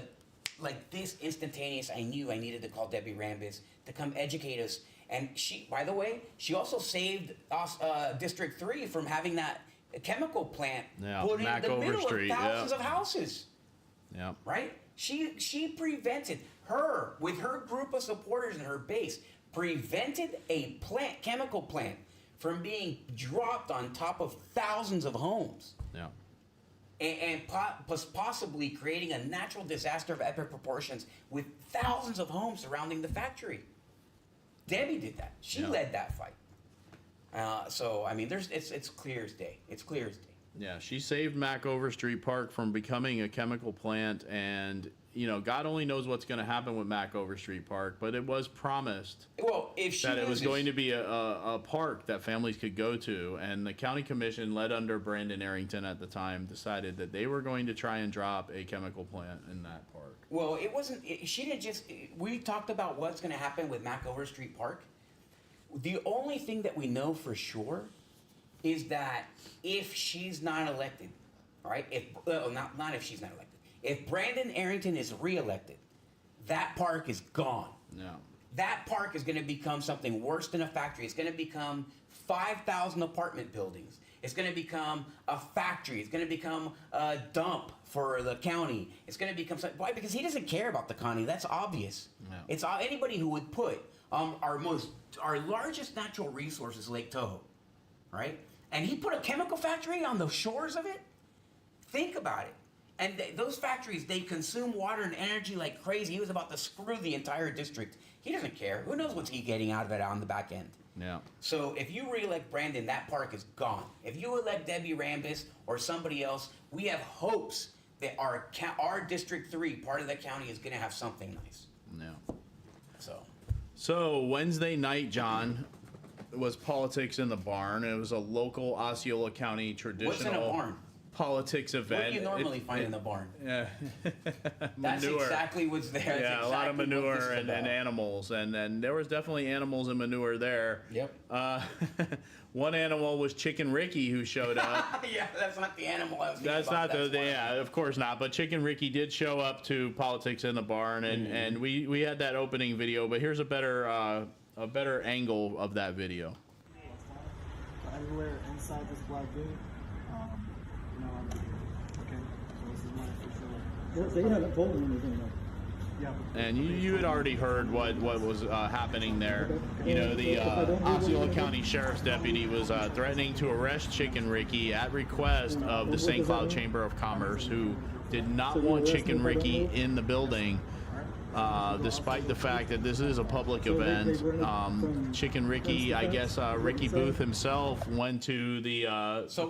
like this instantaneous. I knew I needed to call Debbie Rambis to come educate us. And she, by the way, she also saved us, District 3 from having that chemical plant put in the middle of thousands of houses. Yeah. Right? She prevented her, with her group of supporters and her base, prevented a chemical plant from being dropped on top of thousands of homes. Yeah. And possibly creating a natural disaster of epic proportions with thousands of homes surrounding the factory. Debbie did that. She led that fight. So I mean, it's clear as day. It's clear as day. Yeah, she saved Mac Overstreet Park from becoming a chemical plant, and you know, God only knows what's going to happen with Mac Overstreet Park, but it was promised that it was going to be a park that families could go to, and the county commission, led under Brandon Arrington at the time, decided that they were going to try and drop a chemical plant in that park. Well, it wasn't. She didn't just. We talked about what's going to happen with Mac Overstreet Park. The only thing that we know for sure is that if she's not elected, all right, not if she's not elected, if Brandon Arrington is reelected, that park is gone. No. That park is going to become something worse than a factory. It's going to become 5,000 apartment buildings. It's going to become a factory. It's going to become a dump for the county. It's going to become something. Why? Because he doesn't care about the county. That's obvious. No. It's anybody who would put our largest natural resource is Lake Tahoe, right? And he put a chemical factory on the shores of it. Think about it. And those factories, they consume water and energy like crazy. He was about to screw the entire district. He doesn't care. Who knows what's he getting out of it on the back end? Yeah. So if you re-elect Brandon, that park is gone. If you elect Debbie Rambis or somebody else, we have hopes that our District 3, part of the county, is going to have something nice. Yeah. So Wednesday night, John, was Politics in the Barn. It was a local Osceola County traditional What's in a barn? Politics event. What do you normally find in the barn? Yeah. That's exactly what's there. That's exactly a lot of manure and animals. And there was definitely animals and manure there. Yep. One animal was Chicken Ricky, who showed up. Yeah, that's not the animal I was thinking That's about. not yeah, of course not. But Chicken Ricky did show up to Politics in the Barn, and we had that opening video. But here's a better angle of that video. Everywhere inside this black gate. Okay, so this is my official. They haven't told me anything though. Yeah. And you had already heard what was happening there. You know, the Osceola County Sheriff's deputy was threatening to arrest Chicken Ricky at request of the St. Cloud Chamber of Commerce, who did not want Chicken Ricky in the building. Despite the fact that this is a public event. Chicken Ricky, I guess Ricky Booth himself went to the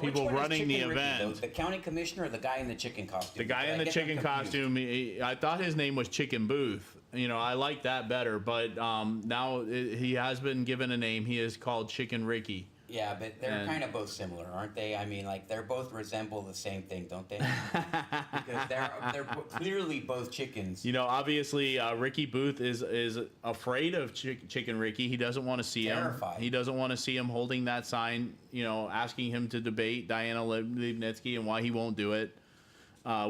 people running the event. The county commissioner or the guy in the chicken costume? The guy in the chicken costume, I thought his name was Chicken Booth. You know, I like that better, but now he has been given a name. He is called Chicken Ricky. Yeah, but they're kind of both similar, aren't they? I mean, like, they're both resemble the same thing, don't they? Because they're clearly both chickens. You know, obviously, Ricky Booth is afraid of Chicken Ricky. He doesn't want to see him. He doesn't want to see him holding that sign, you know, asking him to debate Diana Levnitsky and why he won't do it.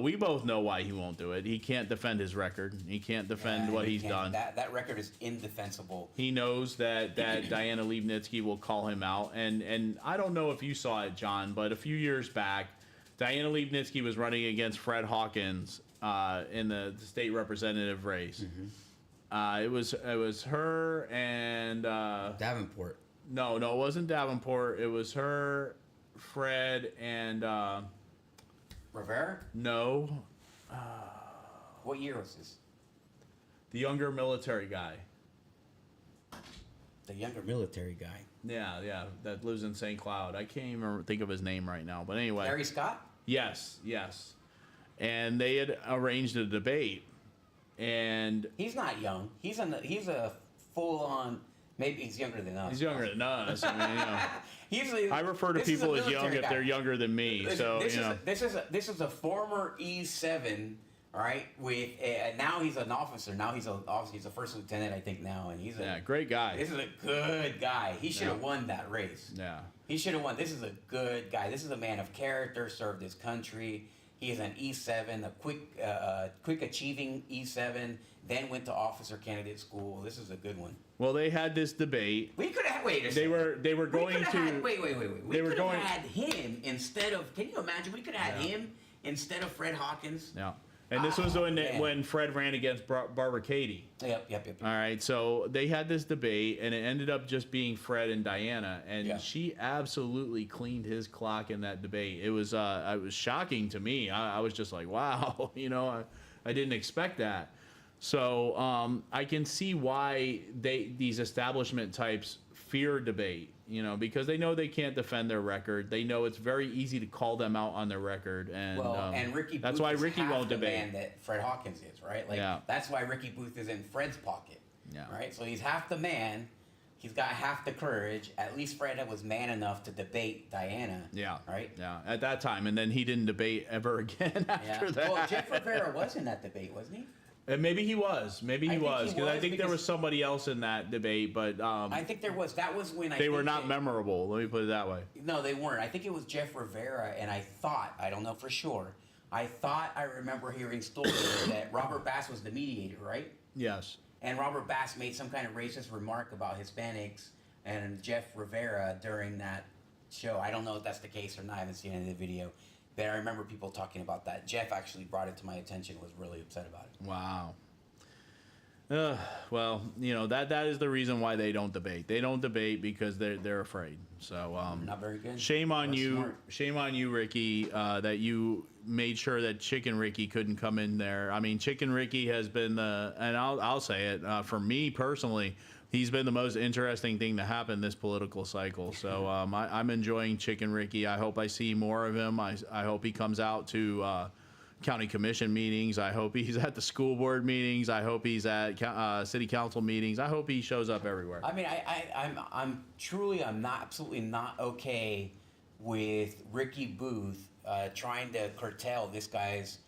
We both know why he won't do it. He can't defend his record. He can't defend what he's done. That record is indefensible. He knows that Diana Levnitsky will call him out. And I don't know if you saw it, John, but a few years back, Diana Liebnitzky was running against Fred Hawkins in the state representative race. It was her and Davenport. No, it wasn't Davenport. It was her, Fred, and Rivera. No. What year was this? The younger military guy. The younger military guy. Yeah, that lives in St. Cloud. I can't even think of his name right now. But anyway. Larry Scott? Yes. And they had arranged a debate. And he's not young. He's a full-on. Maybe he's younger than us. He's younger than us. I mean, I refer to people as young if they're younger than me. This is a former E7. All right, with now he's an officer. Now he's a first lieutenant, I think now, and he's a great guy. This is a good guy. He should have won that race. Yeah, he should have won. This is a good guy. This is a man of character. Served his country. He is an E7, a quick achieving E7. Then went to officer candidate school. This is a good one. Well, they had this debate. We could have wait a second. They were going to wait. We could have had him instead of. Can you imagine? We could have had him instead of Fred Hawkins. Yeah. And this was when Fred ran against Barbara Katie. Yep. All right, so they had this debate, and it ended up just being Fred and Diana, and she absolutely cleaned his clock in that debate. It was shocking to me. I was just like, wow, I didn't expect that. So I can see why these establishment types fear debate. Because they know they can't defend their record. They know it's very easy to call them out on their record, and and Ricky that's Booth why is Ricky half won't the debate. man that Fred Hawkins is, right? That's why Ricky Booth is in Fred's pocket, right? So he's half the man. He's got half the courage. At least Fred was man enough to debate Diana. Yeah. Right. Yeah. At that time, and then he didn't debate ever again after that. Well, Jeff Rivera was in that debate, wasn't he? Maybe he was. Because I think there was somebody else in that debate, but I think there was. That was when they were not memorable. Let me put it that way. No, they weren't. I think it was Jeff Rivera, and I don't know for sure. I remember hearing stories that Robert Bass was the mediator, right? Yes. And Robert Bass made some kind of racist remark about Hispanics and Jeff Rivera during that show. I don't know if that's the case or not. I haven't seen any of the video. But I remember people talking about that. Jeff actually brought it to my attention, was really upset about it. Wow. Well, that is the reason why they don't debate. They don't debate because they're afraid. So not very good. Shame on you. Smart. Shame on you, Ricky, that you made sure that Chicken Ricky couldn't come in there. I mean, Chicken Ricky has been and I'll say it, for me personally, he's been the most interesting thing to happen this political cycle. So I'm enjoying Chicken Ricky. I hope I see more of him. I hope he comes out to county commission meetings. I hope he's at the school board meetings. I hope he's at city council meetings. I hope he shows up everywhere. I mean, I'm absolutely not okay with Ricky Booth trying to curtail this guy's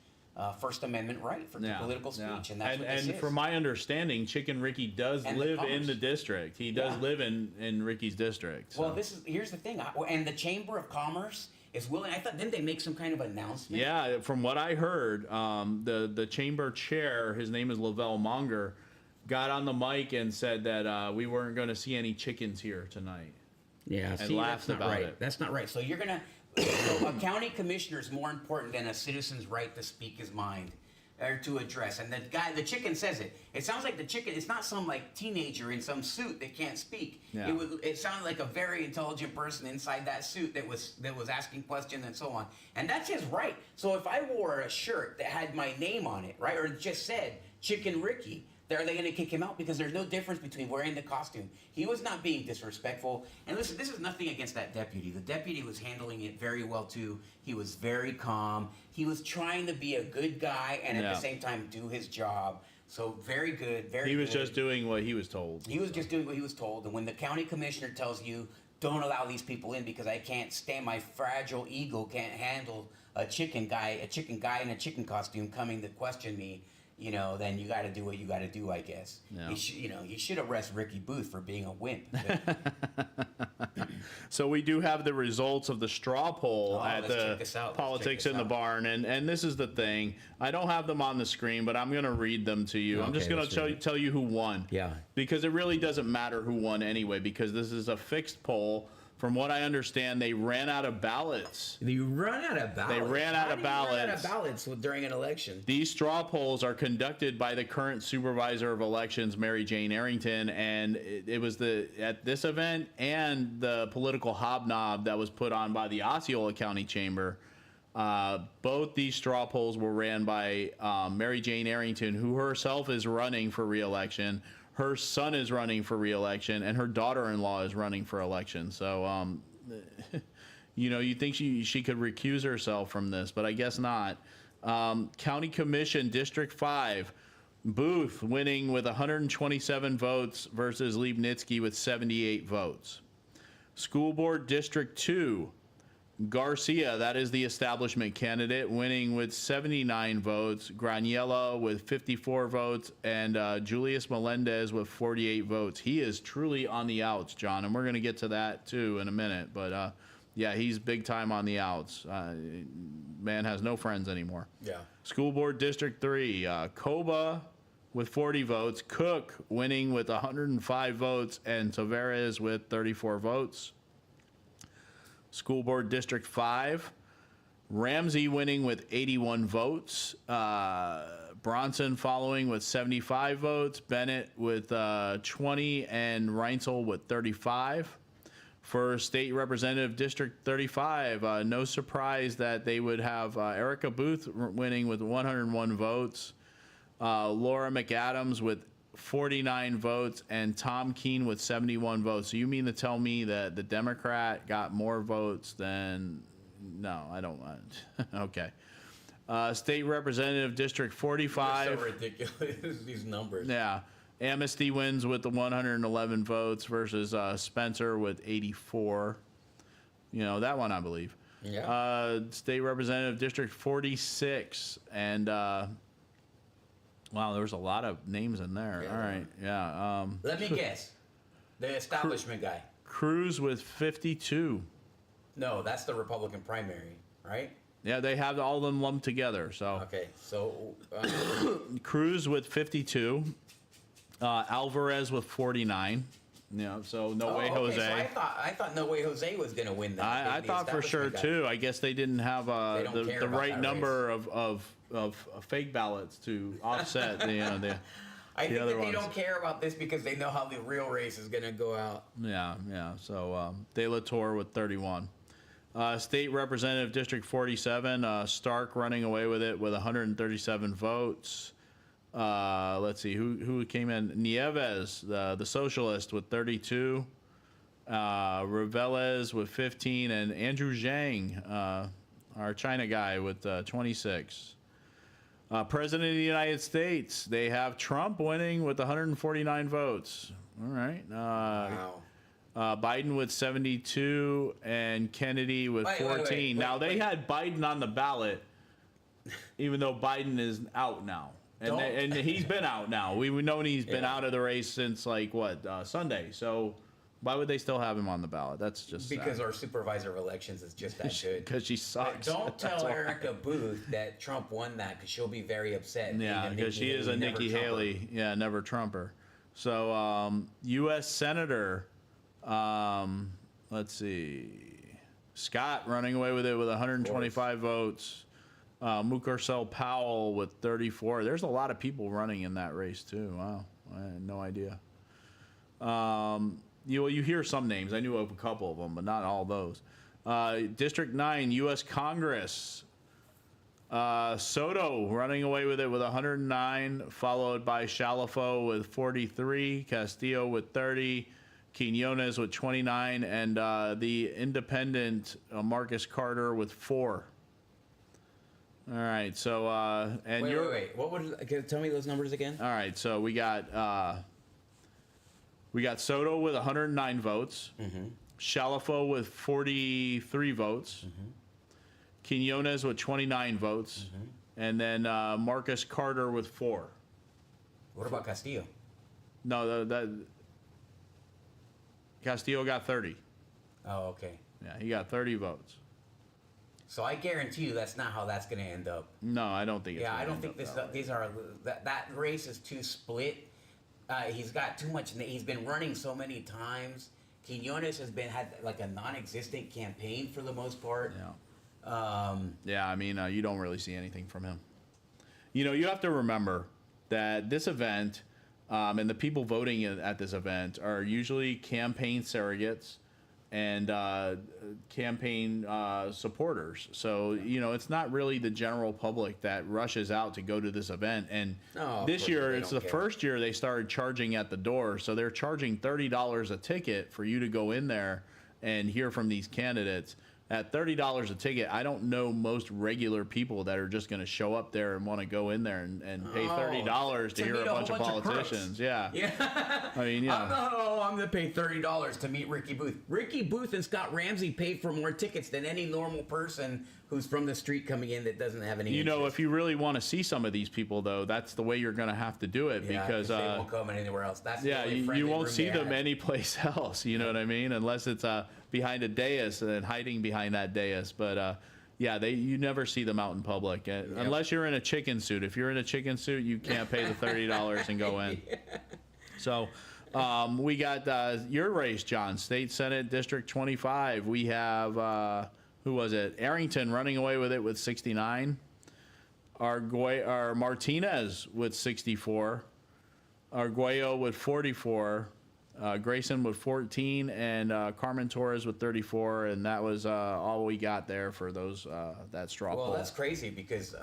First Amendment right for political speech, and that's what this is. From my understanding, Chicken Ricky does live in the district. He does live in Ricky's district. So. Well, here's the thing, and the Chamber of Commerce is willing. I thought, didn't they make some kind of announcement? Yeah, from what I heard, the chamber chair, his name is Lavelle Monger, got on the mic and said that we weren't going to see any chickens here tonight. Yeah, and laughed about it. That's not right. So you're gonna. So a county commissioner is more important than a citizen's right to speak his mind or to address. And the chicken says it. It sounds like the chicken. It's not some teenager in some suit that can't speak. Yeah. It sounded like a very intelligent person inside that suit that was asking questions and so on. And that's his right. So if I wore a shirt that had my name on it, right, or just said Chicken Ricky, are they going to kick him out? Because there's no difference between wearing the costume. He was not being disrespectful. And listen, this is nothing against that deputy. The deputy was handling it very well, too. He was very calm. He was trying to be a good guy and at the same time do his job. So very good, very good. He was just doing what he was told. He was just doing what he was told. And when the county commissioner tells you, don't allow these people in because I can't stand, my fragile ego can't handle a chicken guy in a chicken costume coming to question me, then you got to do what you got to do, I guess. Yeah. You should arrest Ricky Booth for being a wimp. So we do have the results of the straw poll at the Politics in the Barn, and this is the thing. I don't have them on the screen, but I'm going to read them to you. I'm just going to tell you who won. Yeah. Because it really doesn't matter who won anyway, because this is a fixed poll. From what I understand, they ran out of ballots. They ran out of ballots. They ran out of ballots. Run out of ballots during an election. These straw polls are conducted by the current supervisor of elections, Mary Jane Arrington, and it was at this event and the political hobnob that was put on by the Osceola County Chamber. Both these straw polls were ran by Mary Jane Arrington, who herself is running for re-election. Her son is running for re-election, and her daughter-in-law is running for election. So, you think she could recuse herself from this, but I guess not. County Commission, District 5, Booth winning with 127 votes versus Liebnitzky with 78 votes. School Board, District 2, Garcia, that is the establishment candidate, winning with 79 votes. Graniella with 54 votes, and Julius Melendez with 48 votes. He is truly on the outs, John, and we're going to get to that too in a minute. But yeah, he's big time on the outs. Man has no friends anymore. Yeah. School Board District 3, Coba with 40 votes, Cook winning with 105 votes, and Tavares with 34 votes. School Board District 5, Ramsey winning with 81 votes, Bronson following with 75 votes, Bennett with 20, and Reinzel with 35. For State Representative District 35, no surprise that they would have Erica Booth winning with 101 votes, Laura McAdams with 49 votes, and Tom Keene with 71 votes. So you mean to tell me that the Democrat got more votes than... No, I don't want... Okay. State Representative District 45. They're so ridiculous, these numbers. Yeah. Amnesty wins with the 111 votes versus Spencer with 84. That one I believe. Yeah. State Representative District 46, and... wow, there was a lot of names in there. Yeah, all right, yeah. Let me guess. The establishment guy. Cruz with 52. No, that's the Republican primary, right? Yeah, they have all of them lumped together. So okay, so Cruz with 52, Alvarez with 49. So No Way Jose. So I thought No Way Jose was going to win that. I thought for sure too. I guess they didn't have the right number of fake ballots to offset the I think other that they ones. don't care about this because they know how the real race is going to go out. Yeah. So De La Torre with 31. State Representative District 47, Stark running away with it with 137 votes. Let's see who came in. Nieves, the socialist, with 32. Reveles with 15, and Andrew Zhang, our China guy, with 26. President of the United States, they have Trump winning with 149 votes. All right. Wow. Biden with 72 and Kennedy with 14. Now, they had Biden on the ballot, even though Biden is out now. And he's been out now. We've known he's been out of the race since, Sunday. So why would they still have him on the ballot? That's just because our supervisor of elections is just that good. Because she sucks. Don't tell Erica Booth that Trump won that, because she'll be very upset. Yeah, because she is a Nikki Haley. Yeah, never Trumper. So U.S. Senator, let's see, Scott running away with it with 125 votes. Mukersel Powell with 34. There's a lot of people running in that race too. Wow, I had no idea. You hear some names. I knew of a couple of them, but not all those. District 9, U.S. Congress. Soto running away with it with 109, followed by Shalafo with 43, Castillo with 30, Quinones with 29, and the independent Marcus Carter with 4. All right, so and wait. What would tell me those numbers again? All right, so we got Soto with 109 votes, Shalafo with 43 votes, Quinones with 29 votes, and then Marcus Carter with 4. What about Castillo? No, that Castillo got 30. Oh, okay. Yeah, he got 30 votes. So I guarantee you that's not how that's going to end up. No, I don't think it's Yeah, gonna I don't end think up that race is too split. He's got too much. He's been running so many times. Quinones has had like a non-existent campaign for the most part. Yeah, I mean, you don't really see anything from him. You know, you have to remember that this event and the people voting at this event are usually campaign surrogates and campaign supporters. So, you know, it's not really the general public that rushes out to go to this event. And this year, it's the first year they started charging at the door. So they're charging $30 a ticket for you to go in there and hear from these candidates. At $30 a ticket, I don't know most regular people that are just going to show up there and want to go in there and pay $30 to hear a bunch of politicians. Yeah. I mean, yeah. I'm going to pay $30 to meet Ricky Booth. Ricky Booth and Scott Ramsey paid for more tickets than any normal person who's from the street coming in that doesn't have any You interest. know, if you really want to see some of these people, though, that's the way you're going to have to do it because they won't come anywhere else. That's the only you friendly won't room see they them have. anyplace else. You know what I mean? Unless it's behind a dais and hiding behind that dais. But yeah, you never see them out in public unless you're in a chicken suit. If you're in a chicken suit, you can't pay the $30 and go in. So we got your race, John, State Senate District 25. We have who was it? Arrington running away with it with 69. Our Martinez with 64. Arguello with 44. Grayson with 14 and Carmen Torres with 34, and that was all we got there for those that straw poll. Well, that's crazy because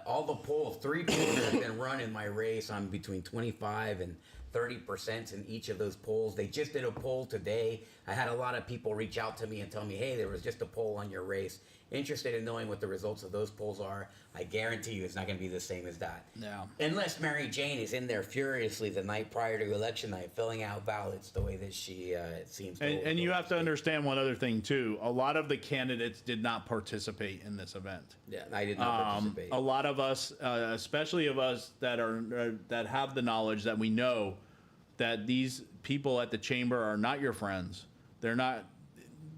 all the polls, 3 polls that have been run in my race, I'm between 25 and 30% in each of those polls. They just did a poll today. I had a lot of people reach out to me and tell me, hey, there was just a poll on your race. Interested in knowing what the results of those polls are. I guarantee you it's not going to be the same as that. Yeah. Unless Mary Jane is in there furiously the night prior to election night filling out ballots the way that she seems to. And you have to understand one other thing, too. A lot of the candidates did not participate in this event. Yeah, I did not participate. A lot of us, especially of us that that have the knowledge that we know that these people at the chamber are not your friends. They're not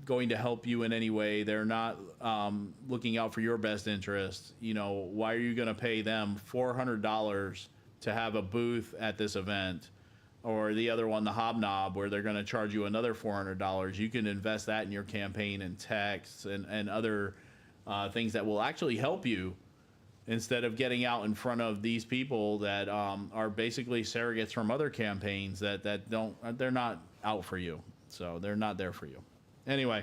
going to help you in any way. They're not looking out for your best interest. You know, why are you going to pay them $400 to have a booth at this event? Or the other one, the Hobnob, where they're going to charge you another $400. You can invest that in your campaign and texts and other things that will actually help you instead of getting out in front of these people that are basically surrogates from other campaigns they're not out for you. So they're not there for you. Anyway,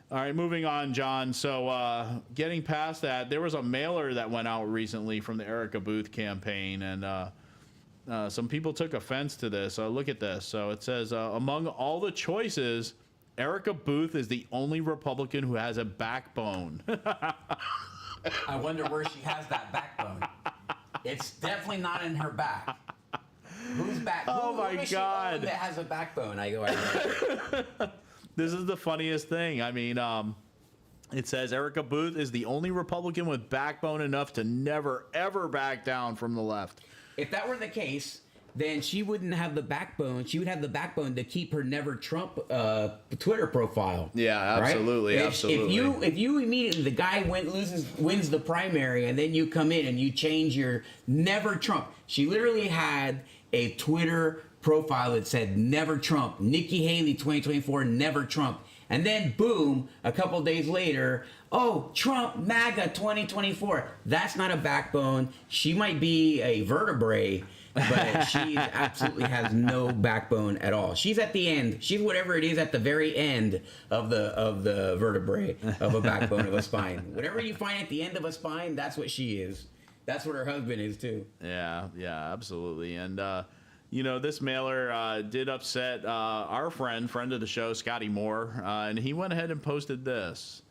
all right, moving on, John. So getting past that, there was a mailer that went out recently from the Erica Booth campaign, and some people took offense to this. Look at this. So it says, among all the choices, Erica Booth is the only Republican who has a backbone. I wonder where she has that backbone. It's definitely not in her back. Who's back? Oh, my God. That has a backbone. I go, This is the funniest thing. I mean, it says Erica Booth is the only Republican with backbone enough to never, ever back down from the left. If that were the case, then she wouldn't have the backbone. She would have the backbone to keep her Never Trump Twitter profile. Yeah, absolutely, right? absolutely. If you immediately, the guy wins the primary, and then you come in and you change your Never Trump. She literally had a Twitter profile that said Never Trump, Nikki Haley 2024, Never Trump. And then boom, a couple days later, oh, Trump MAGA 2024. That's not a backbone. She might be a vertebrae, but she absolutely has no backbone at all. She's at the end. She's whatever it is at the very end of the vertebrae of a backbone of a spine. Whatever you find at the end of a spine, that's what she is. That's what her husband is too. Yeah, absolutely. And you know, this mailer did upset our friend of the show, Scotty Moore, and he went ahead and posted this.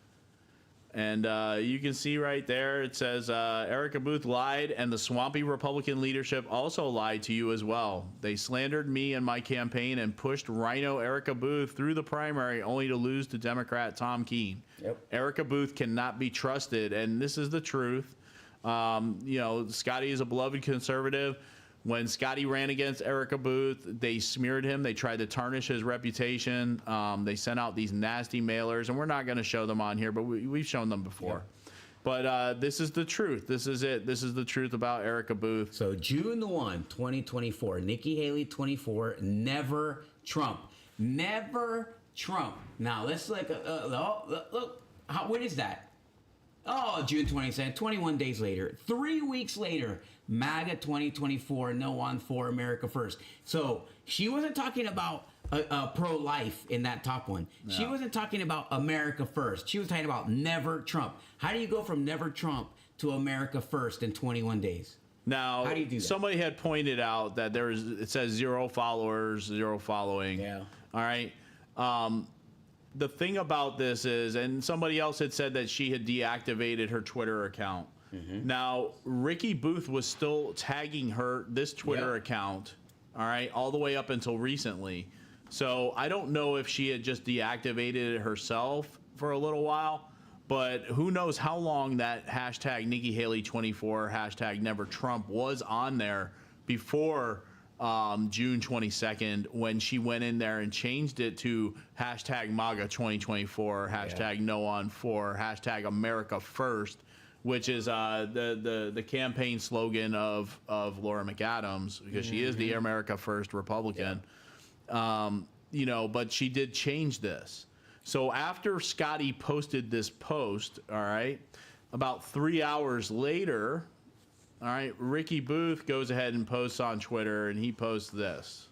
And you can see right there, it says, Erica Booth lied, and the swampy Republican leadership also lied to you as well. They slandered me and my campaign and pushed Rhino Erica Booth through the primary only to lose to Democrat Tom Keene. Yep. Erica Booth cannot be trusted, and this is the truth. You know, Scotty is a beloved conservative. When Scotty ran against Erica Booth, they smeared him. They tried to tarnish his reputation. They sent out these nasty mailers, and we're not going to show them on here, but we've shown them before. Yeah. But this is the truth. This is it. This is the truth about Erica Booth. So June 1, 2024, Nikki Haley 24, Never Trump. Never Trump. Now let's look. What is that? Oh, June 22nd, 21 days later. 3 weeks later, MAGA 2024, no on for America First. So she wasn't talking about pro-life in that top one. No. She wasn't talking about America First. She was talking about never Trump. How do you go from never Trump to America First in 21 days? Now, how do you do that? Somebody had pointed out that it says 0 followers, 0 following. Yeah. All right. The thing about this is, and somebody else had said that she had deactivated her Twitter account. Mm-hmm. Now, Ricky Booth was still tagging this Twitter account, all right, all the way up until recently. So I don't know if she had just deactivated it herself for a little while, but who knows how long that hashtag Nikki Haley 24, hashtag Never Trump was on there before June 22nd, when she went in there and changed it to hashtag MAGA 2024, hashtag No on 4, hashtag America First, which is the campaign slogan of Laura McAdams, because she is the America First Republican. But she did change this. So after Scotty posted this post, all right, about 3 hours later, all right, Ricky Booth goes ahead and posts on Twitter, and he posts this.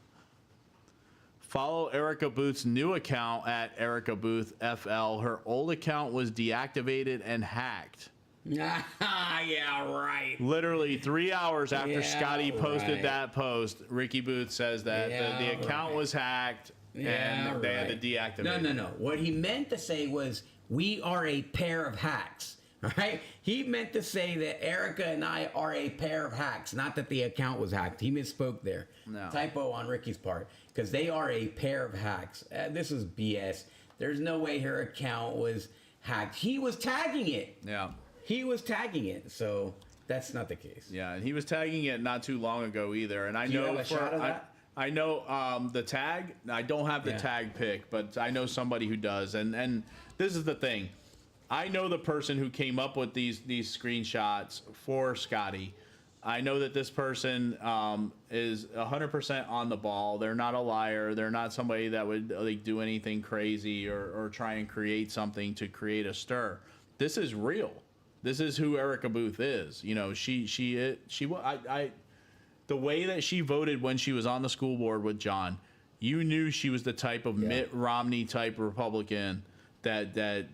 Follow Erica Booth's new account at Erica Booth FL. Her old account was deactivated and hacked. Yeah, right. Literally 3 hours after Scotty posted that post, Ricky Booth says that the account was hacked and they had to deactivate it. No. What he meant to say was, we are a pair of hacks. Right? He meant to say that Erica and I are a pair of hacks, not that the account was hacked. He misspoke there. No. Typo on Ricky's part, because they are a pair of hacks. This is BS. There's no way her account was hacked. He was tagging it. Yeah. He was tagging it, so that's not the case. Yeah, and he was tagging it not too long ago either. And I know I know the tag. I don't have the tag pick, but I know somebody who does. And this is the thing. I know the person who came up with these screenshots for Scotty. I know that this person is 100% on the ball. They're not a liar. They're not somebody that would do anything crazy or try and create something to create a stir. This is real. This is who Erica Booth is. The way that she voted when she was on the school board with John, you knew she was the type of Mitt Romney type Republican that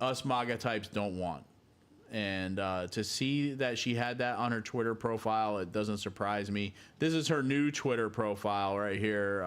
us MAGA types don't want. And to see that she had that on her Twitter profile, it doesn't surprise me. This is her new Twitter profile right here,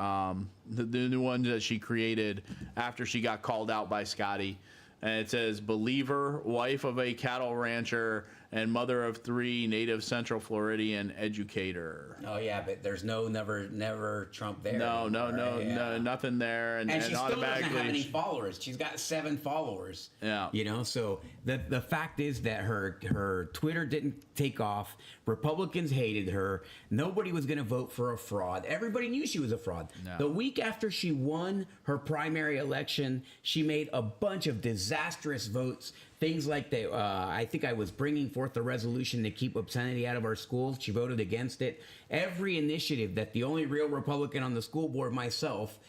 the new one that she created after she got called out by Scotty. And it says, believer, wife of a cattle rancher, and mother of 3, native Central Floridian educator. Oh, yeah, but there's never Trump there. No, nothing there. And she still doesn't have any followers. She's got 7 followers. Yeah. So the fact is that her Twitter didn't take off. Republicans hated her. Nobody was going to vote for a fraud. Everybody knew she was a fraud. No. The week after she won her primary election, she made a bunch of disastrous votes. Things like I think I was bringing forth a resolution to keep obscenity out of our schools. She voted against it. Every initiative that the only real Republican on the school board, myself,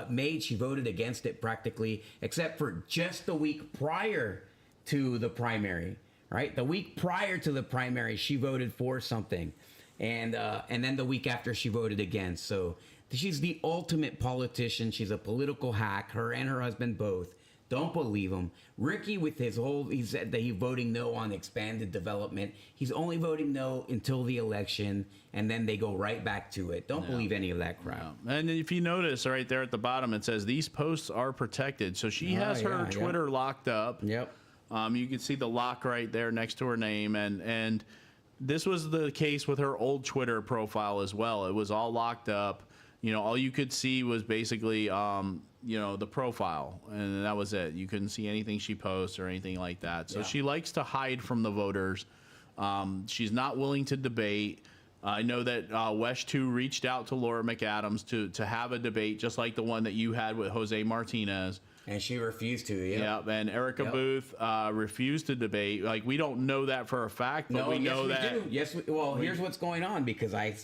made, she voted against it practically, except for just the week prior to the primary. Right, the week prior to the primary, she voted for something, and then the week after, she voted against. So she's the ultimate politician. She's a political hack. Her and her husband both. Don't believe him. Ricky, with his he said that he's voting no on expanded development. He's only voting no until the election, and then they go right back to it. Don't believe any of that crap. No. And if you notice right there at the bottom, it says these posts are protected. So she has her Twitter locked up. Yep. You can see the lock right there next to her name, and this was the case with her old Twitter profile as well. It was all locked up. All you could see was basically the profile, and that was it. You couldn't see anything she posts or anything like that. So she likes to hide from the voters. She's not willing to debate. I know that Wesh 2 reached out to Laura McAdams to have a debate, just like the one that you had with Jose Martinez. And she refused to, Yep, and Erica Booth refused to debate. Like, we don't know that for a fact, but we know that. Do. Yes, here's what's going on, because I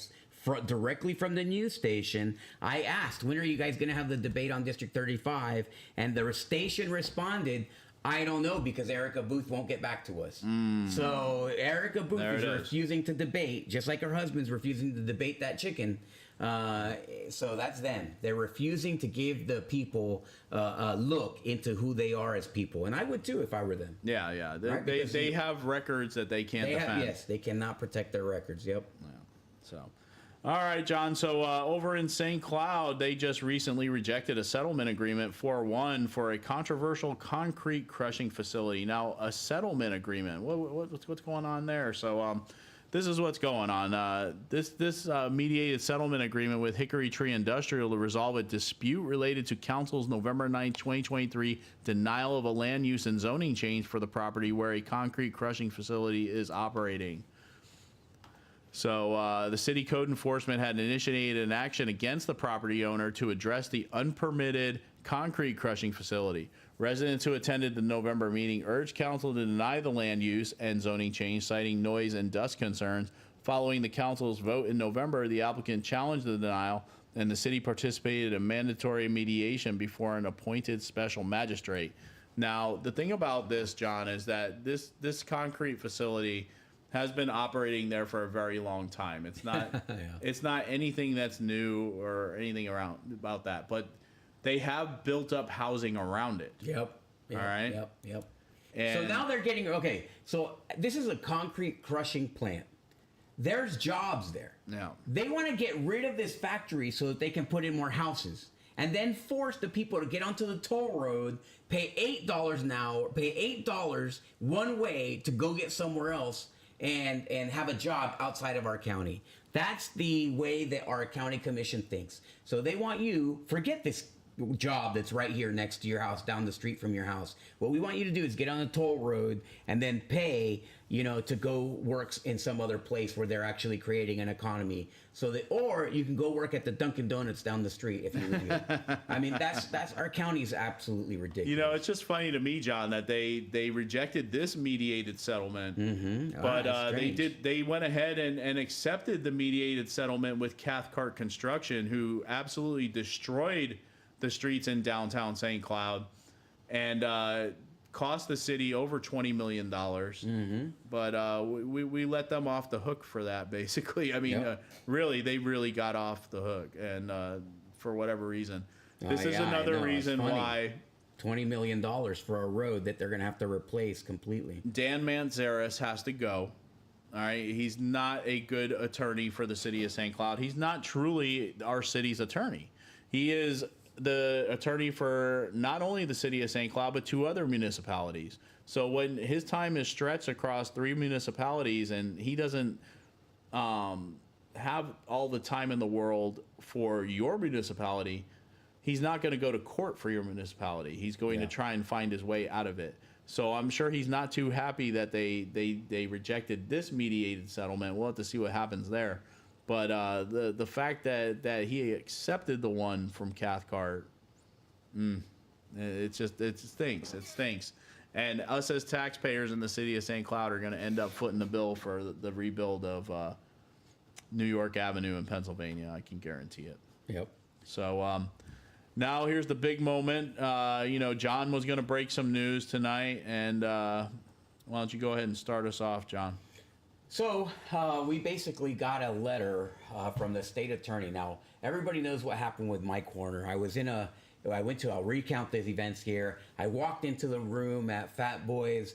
directly from the news station. I asked, when are you guys going to have the debate on District 35? And the station responded, I don't know, because Erica Booth won't get back to us. So Erica Booth is refusing to debate, just like her husband's refusing to debate that chicken. So that's them. They're refusing to give the people a look into who they are as people. And I would too if I were them. Yeah. They have records that they can't defend. Yes, they cannot protect their records. Yep. Yeah. So, all right, John. So over in St. Cloud, they just recently rejected a settlement agreement 4-1 for a controversial concrete crushing facility. Now, a settlement agreement. What's going on there? So, this is what's going on. This mediated settlement agreement with Hickory Tree Industrial to resolve a dispute related to council's November 9, 2023 denial of a land use and zoning change for the property where a concrete crushing facility is operating. So the city code enforcement had initiated an action against the property owner to address the unpermitted concrete crushing facility. Residents who attended the November meeting urged council to deny the land use and zoning change, citing noise and dust concerns. Following the council's vote in November, the applicant challenged the denial, and the city participated in mandatory mediation before an appointed special magistrate. Now, the thing about this, John, is that this concrete facility has been operating there for a very long time. It's not it's not anything that's new or anything around about that, but they have built up housing around it. Yep. All right. Yep. And so now they're getting so this is a concrete crushing plant. There's jobs there. Yeah. They want to get rid of this factory so that they can put in more houses, and then force the people to get onto the toll road, pay $8 an hour, pay $8 one way to go get somewhere else and have a job outside of our county. That's the way that our county commission thinks. So they want you, forget this job that's right here next to your house, down the street from your house. What we want you to do is get on the toll road and then pay, to go work in some other place where they're actually creating an economy. So that, or you can go work at the Dunkin' Donuts down the street if you would. I mean, that's our county is absolutely ridiculous. It's just funny to me, John, that they rejected this mediated settlement, but they went ahead and accepted the mediated settlement with Cathcart Construction, who absolutely destroyed the streets in downtown St. Cloud and cost the city over $20 million. But we let them off the hook for that, basically. I mean, really, they really got off the hook, and for whatever reason. This is another reason why. $20 million for a road that they're going to have to replace completely. Dan Manzares has to go. All right, he's not a good attorney for the city of St. Cloud. He's not truly our city's attorney. He is the attorney for not only the city of St. Cloud, but 2 other municipalities. So when his time is stretched across 3 municipalities and he doesn't have all the time in the world for your municipality, he's not going to go to court for your municipality. He's going to try and find his way out of it. So I'm sure he's not too happy that they rejected this mediated settlement. We'll have to see what happens there. But the fact that he accepted the one from Cathcart, it stinks. It stinks. And us as taxpayers in the city of St. Cloud are going to end up footing the bill for the rebuild of New York Avenue in Pennsylvania. I can guarantee it. Yep. So now here's the big moment. John was going to break some news tonight, and why don't you go ahead and start us off, John? So we basically got a letter from the state attorney. Now, everybody knows what happened with Mike Warner. I went to, I'll recount these events here. I walked into the room at Fat Boys.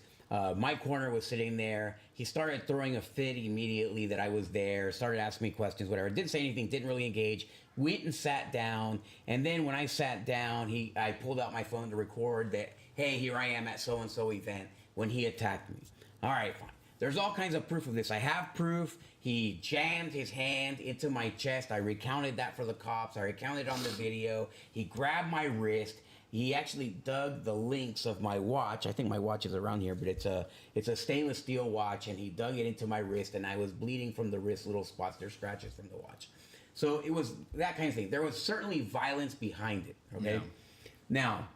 Mike Warner was sitting there. He started throwing a fit immediately that I was there, started asking me questions, whatever. Didn't say anything, didn't really engage. Went and sat down. And then when I sat down, I pulled out my phone to record that, hey, here I am at so-and-so event when he attacked me. All right, fine. There's all kinds of proof of this. I have proof. He jammed his hand into my chest. I recounted that for the cops. I recounted it on the video. He grabbed my wrist. He actually dug the links of my watch. I think my watch is around here, but it's a stainless steel watch, and he dug it into my wrist, and I was bleeding from the wrist, little spots. There's scratches from the watch. So it was that kind of thing. There was certainly violence behind it, okay? Yeah. Now,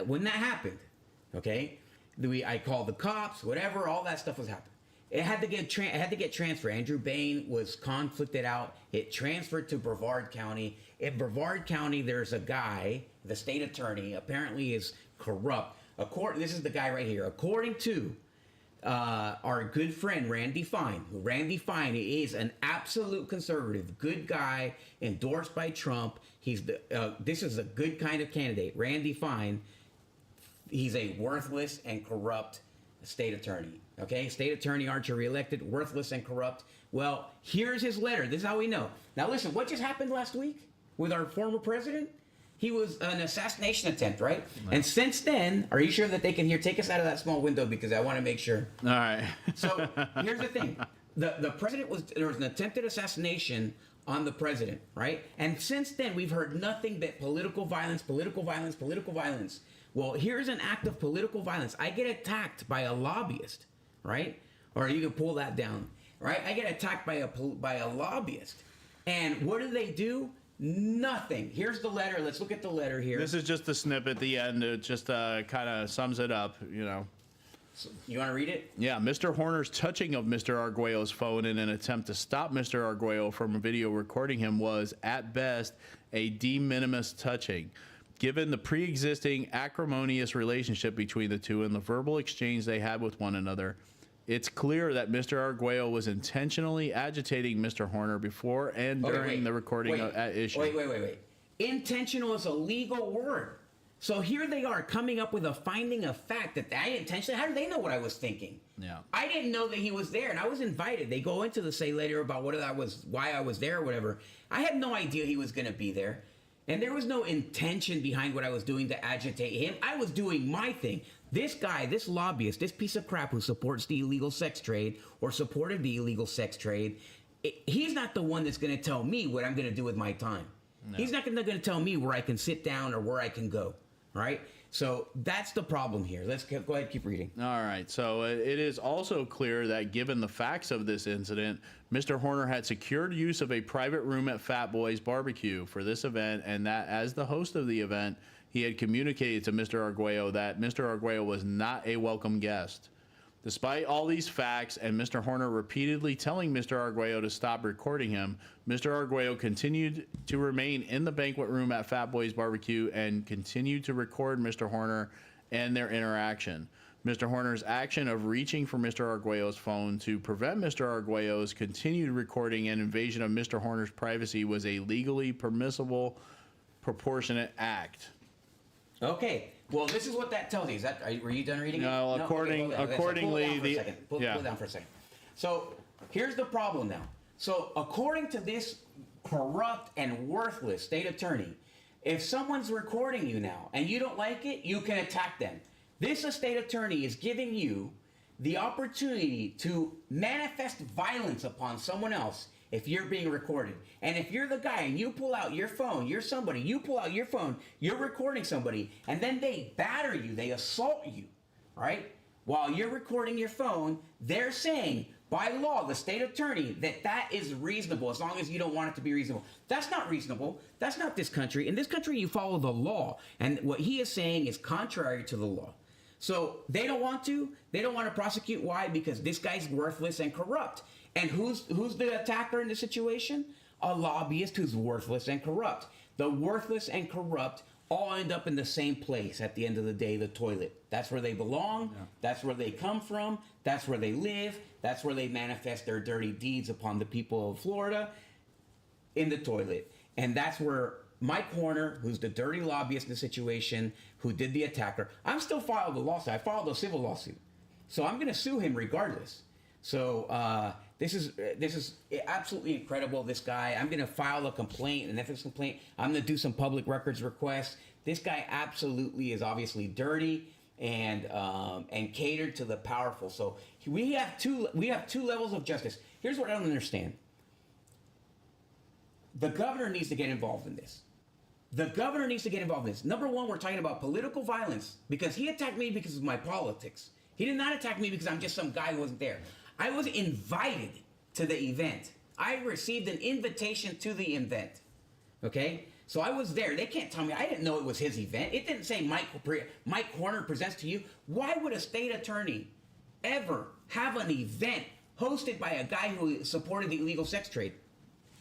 when that happened, okay, I called the cops, whatever, all that stuff was happening. It had to get transferred. Andrew Bain was conflicted out. It transferred to Brevard County. In Brevard County, there's a guy, the state attorney, apparently is corrupt. This is the guy right here. According to our good friend Randy Fine, is an absolute conservative, good guy, endorsed by Trump. This is a good kind of candidate. Randy Fine, he's a worthless and corrupt state attorney. Okay, state attorney aren't you reelected, worthless and corrupt. Well, here's his letter. This is how we know. Now listen, what just happened last week with our former president? He was an assassination attempt, right? And since then, are you sure that they can hear? Take us out of that small window because I want to make sure. All right. So here's the thing. The president there was an attempted assassination on the president, right? And since then, we've heard nothing but political violence, political violence, political violence. Well, here's an act of political violence. I get attacked by a lobbyist, right? Or you can pull that down, right? I get attacked by a lobbyist. And what do? Nothing. Here's the letter. Let's look at the letter here. This is just the snippet at the end. It just kind of sums it up, you know. So, you want to read it? Yeah. Mr. Horner's touching of Mr. Arguello's phone in an attempt to stop Mr. Arguello from video recording him was, at best, a de minimis touching. Given the pre-existing acrimonious relationship between the two and the verbal exchange they had with one another, it's clear that Mr. Arguello was intentionally agitating Mr. Horner before and during the recording at issue. Wait. Intentional is a legal word. So here they are coming up with a finding of fact that I intentionally, how do they know what I was thinking? Yeah. I didn't know that he was there, and I was invited. They go into the say later about why I was there or whatever. I had no idea he was going to be there. And there was no intention behind what I was doing to agitate him. I was doing my thing. This guy, this lobbyist, this piece of crap who supports the illegal sex trade or supported the illegal sex trade, he's not the one that's going to tell me what I'm going to do with my time. No. He's not going to tell me where I can sit down or where I can go. Right? So that's the problem here. Let's go ahead and keep reading. All right. So it is also clear that given the facts of this incident, Mr. Horner had secured use of a private room at Fat Boy's Barbecue for this event, and that as the host of the event, he had communicated to Mr. Arguello that Mr. Arguello was not a welcome guest. Despite all these facts and Mr. Horner repeatedly telling Mr. Arguello to stop recording him, Mr. Arguello continued to remain in the banquet room at Fat Boy's Barbecue and continued to record Mr. Horner and their interaction. Mr. Horner's action of reaching for Mr. Arguello's phone to prevent Mr. Arguello's continued recording and invasion of Mr. Horner's privacy was a legally permissible, proportionate act. Okay. Well, this is what that tells you. Were you done reading it? No, accordingly, pull down for a second. So here's the problem now. So according to this corrupt and worthless state attorney, if someone's recording you now and you don't like it, you can attack them. This state attorney is giving you the opportunity to manifest violence upon someone else if you're being recorded. And if you're the guy and you pull out your phone, you're somebody, you pull out your phone, you're recording somebody, and then they batter you, they assault you, right? While you're recording your phone, they're saying, by law, the state attorney, that is reasonable as long as you don't want it to be reasonable. That's not reasonable. That's not this country. In this country, you follow the law. And what he is saying is contrary to the law. So they don't want to prosecute. Why? Because this guy's worthless and corrupt. And who's the attacker in the situation? A lobbyist who's worthless and corrupt. The worthless and corrupt all end up in the same place at the end of the day, the toilet. That's where they belong. Yeah. That's where they come from. That's where they live. That's where they manifest their dirty deeds upon the people of Florida, in the toilet. And that's where Mike Horner, who's the dirty lobbyist in the situation, who did the attacker, I'm still filed a lawsuit. I filed a civil lawsuit. So I'm going to sue him regardless. So this is absolutely incredible, this guy. I'm going to file a complaint, an ethics complaint. I'm going to do some public records requests. This guy absolutely is obviously dirty and catered to the powerful. So we have two levels of justice. Here's what I don't understand. The governor needs to get involved in this. Number one, we're talking about political violence because he attacked me because of my politics. He did not attack me because I'm just some guy who wasn't there. I was invited to the event. I received an invitation to the event. Okay? So I was there. They can't tell me. I didn't know it was his event. It didn't say Mike Horner presents to you. Why would a state attorney ever have an event hosted by a guy who supported the illegal sex trade.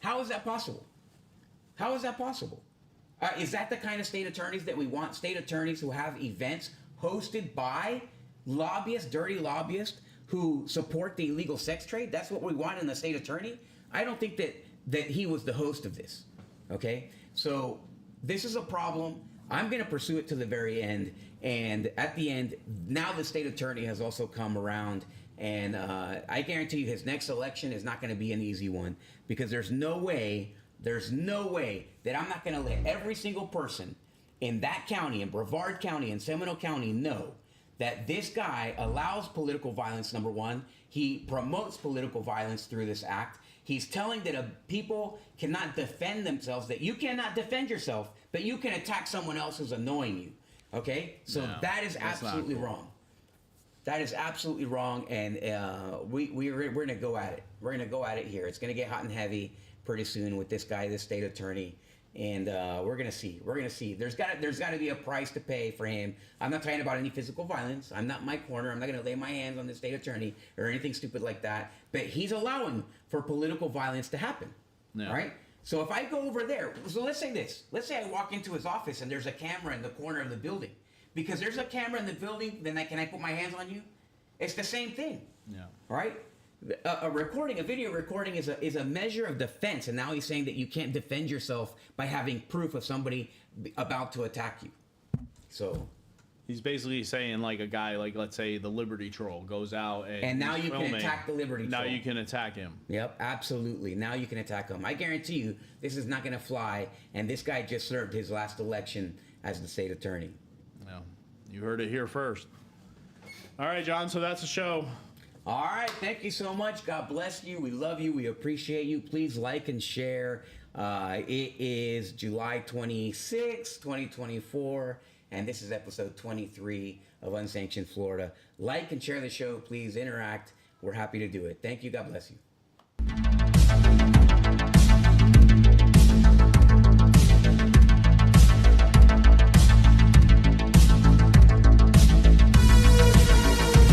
How is that possible? How is that possible? Is that the kind of state attorneys that we want? State attorneys who have events hosted by lobbyists, dirty lobbyists, who support the illegal sex trade? That's what we want in the state attorney? I don't think that he was the host of this, okay? So this is a problem. I'm going to pursue it to the very end. And at the end, now the state attorney has also come around. And I guarantee you his next election is not going to be an easy one, because there's no way that I'm not going to let every single person in that county, in Brevard County, in Seminole County, know that this guy allows political violence, number one. He promotes political violence through this act. He's telling that people cannot defend themselves, that you cannot defend yourself, but you can attack someone else who's annoying you. Okay? So No, that is absolutely wrong. That is absolutely wrong, and we're going to go at it. We're going to go at it here. It's going to get hot and heavy pretty soon with this guy, this state attorney, and we're going to see. We're going to see. There's got to be a price to pay for him. I'm not talking about any physical violence. I'm not in my corner. I'm not going to lay my hands on the state attorney or anything stupid like that. But he's allowing for political violence to happen. Yeah. Right? So if I go over there, so let's say this. Let's say I walk into his office and there's a camera in the corner of the building. Because there's a camera in the building, then can I put my hands on you? It's the same thing. Yeah. Right? A video recording is a measure of defense, and now he's saying that you can't defend yourself by having proof of somebody about to attack you. So he's basically saying, like, a guy, like, let's say the Liberty Troll goes out and now he's you filming, can attack the Liberty Troll. Now you can attack him. Yep, absolutely. Now you can attack him. I guarantee you this is not going to fly, and this guy just served his last election as the state attorney. Yeah, you heard it here first. All right, John, so that's the show. All right, thank you so much. God bless you. We love you. We appreciate you. Please like and share. It is July 26, 2024, and this is episode 23 of Unsanctioned Florida. Like and share the show. Please interact. We're happy to do it. Thank you. God bless you.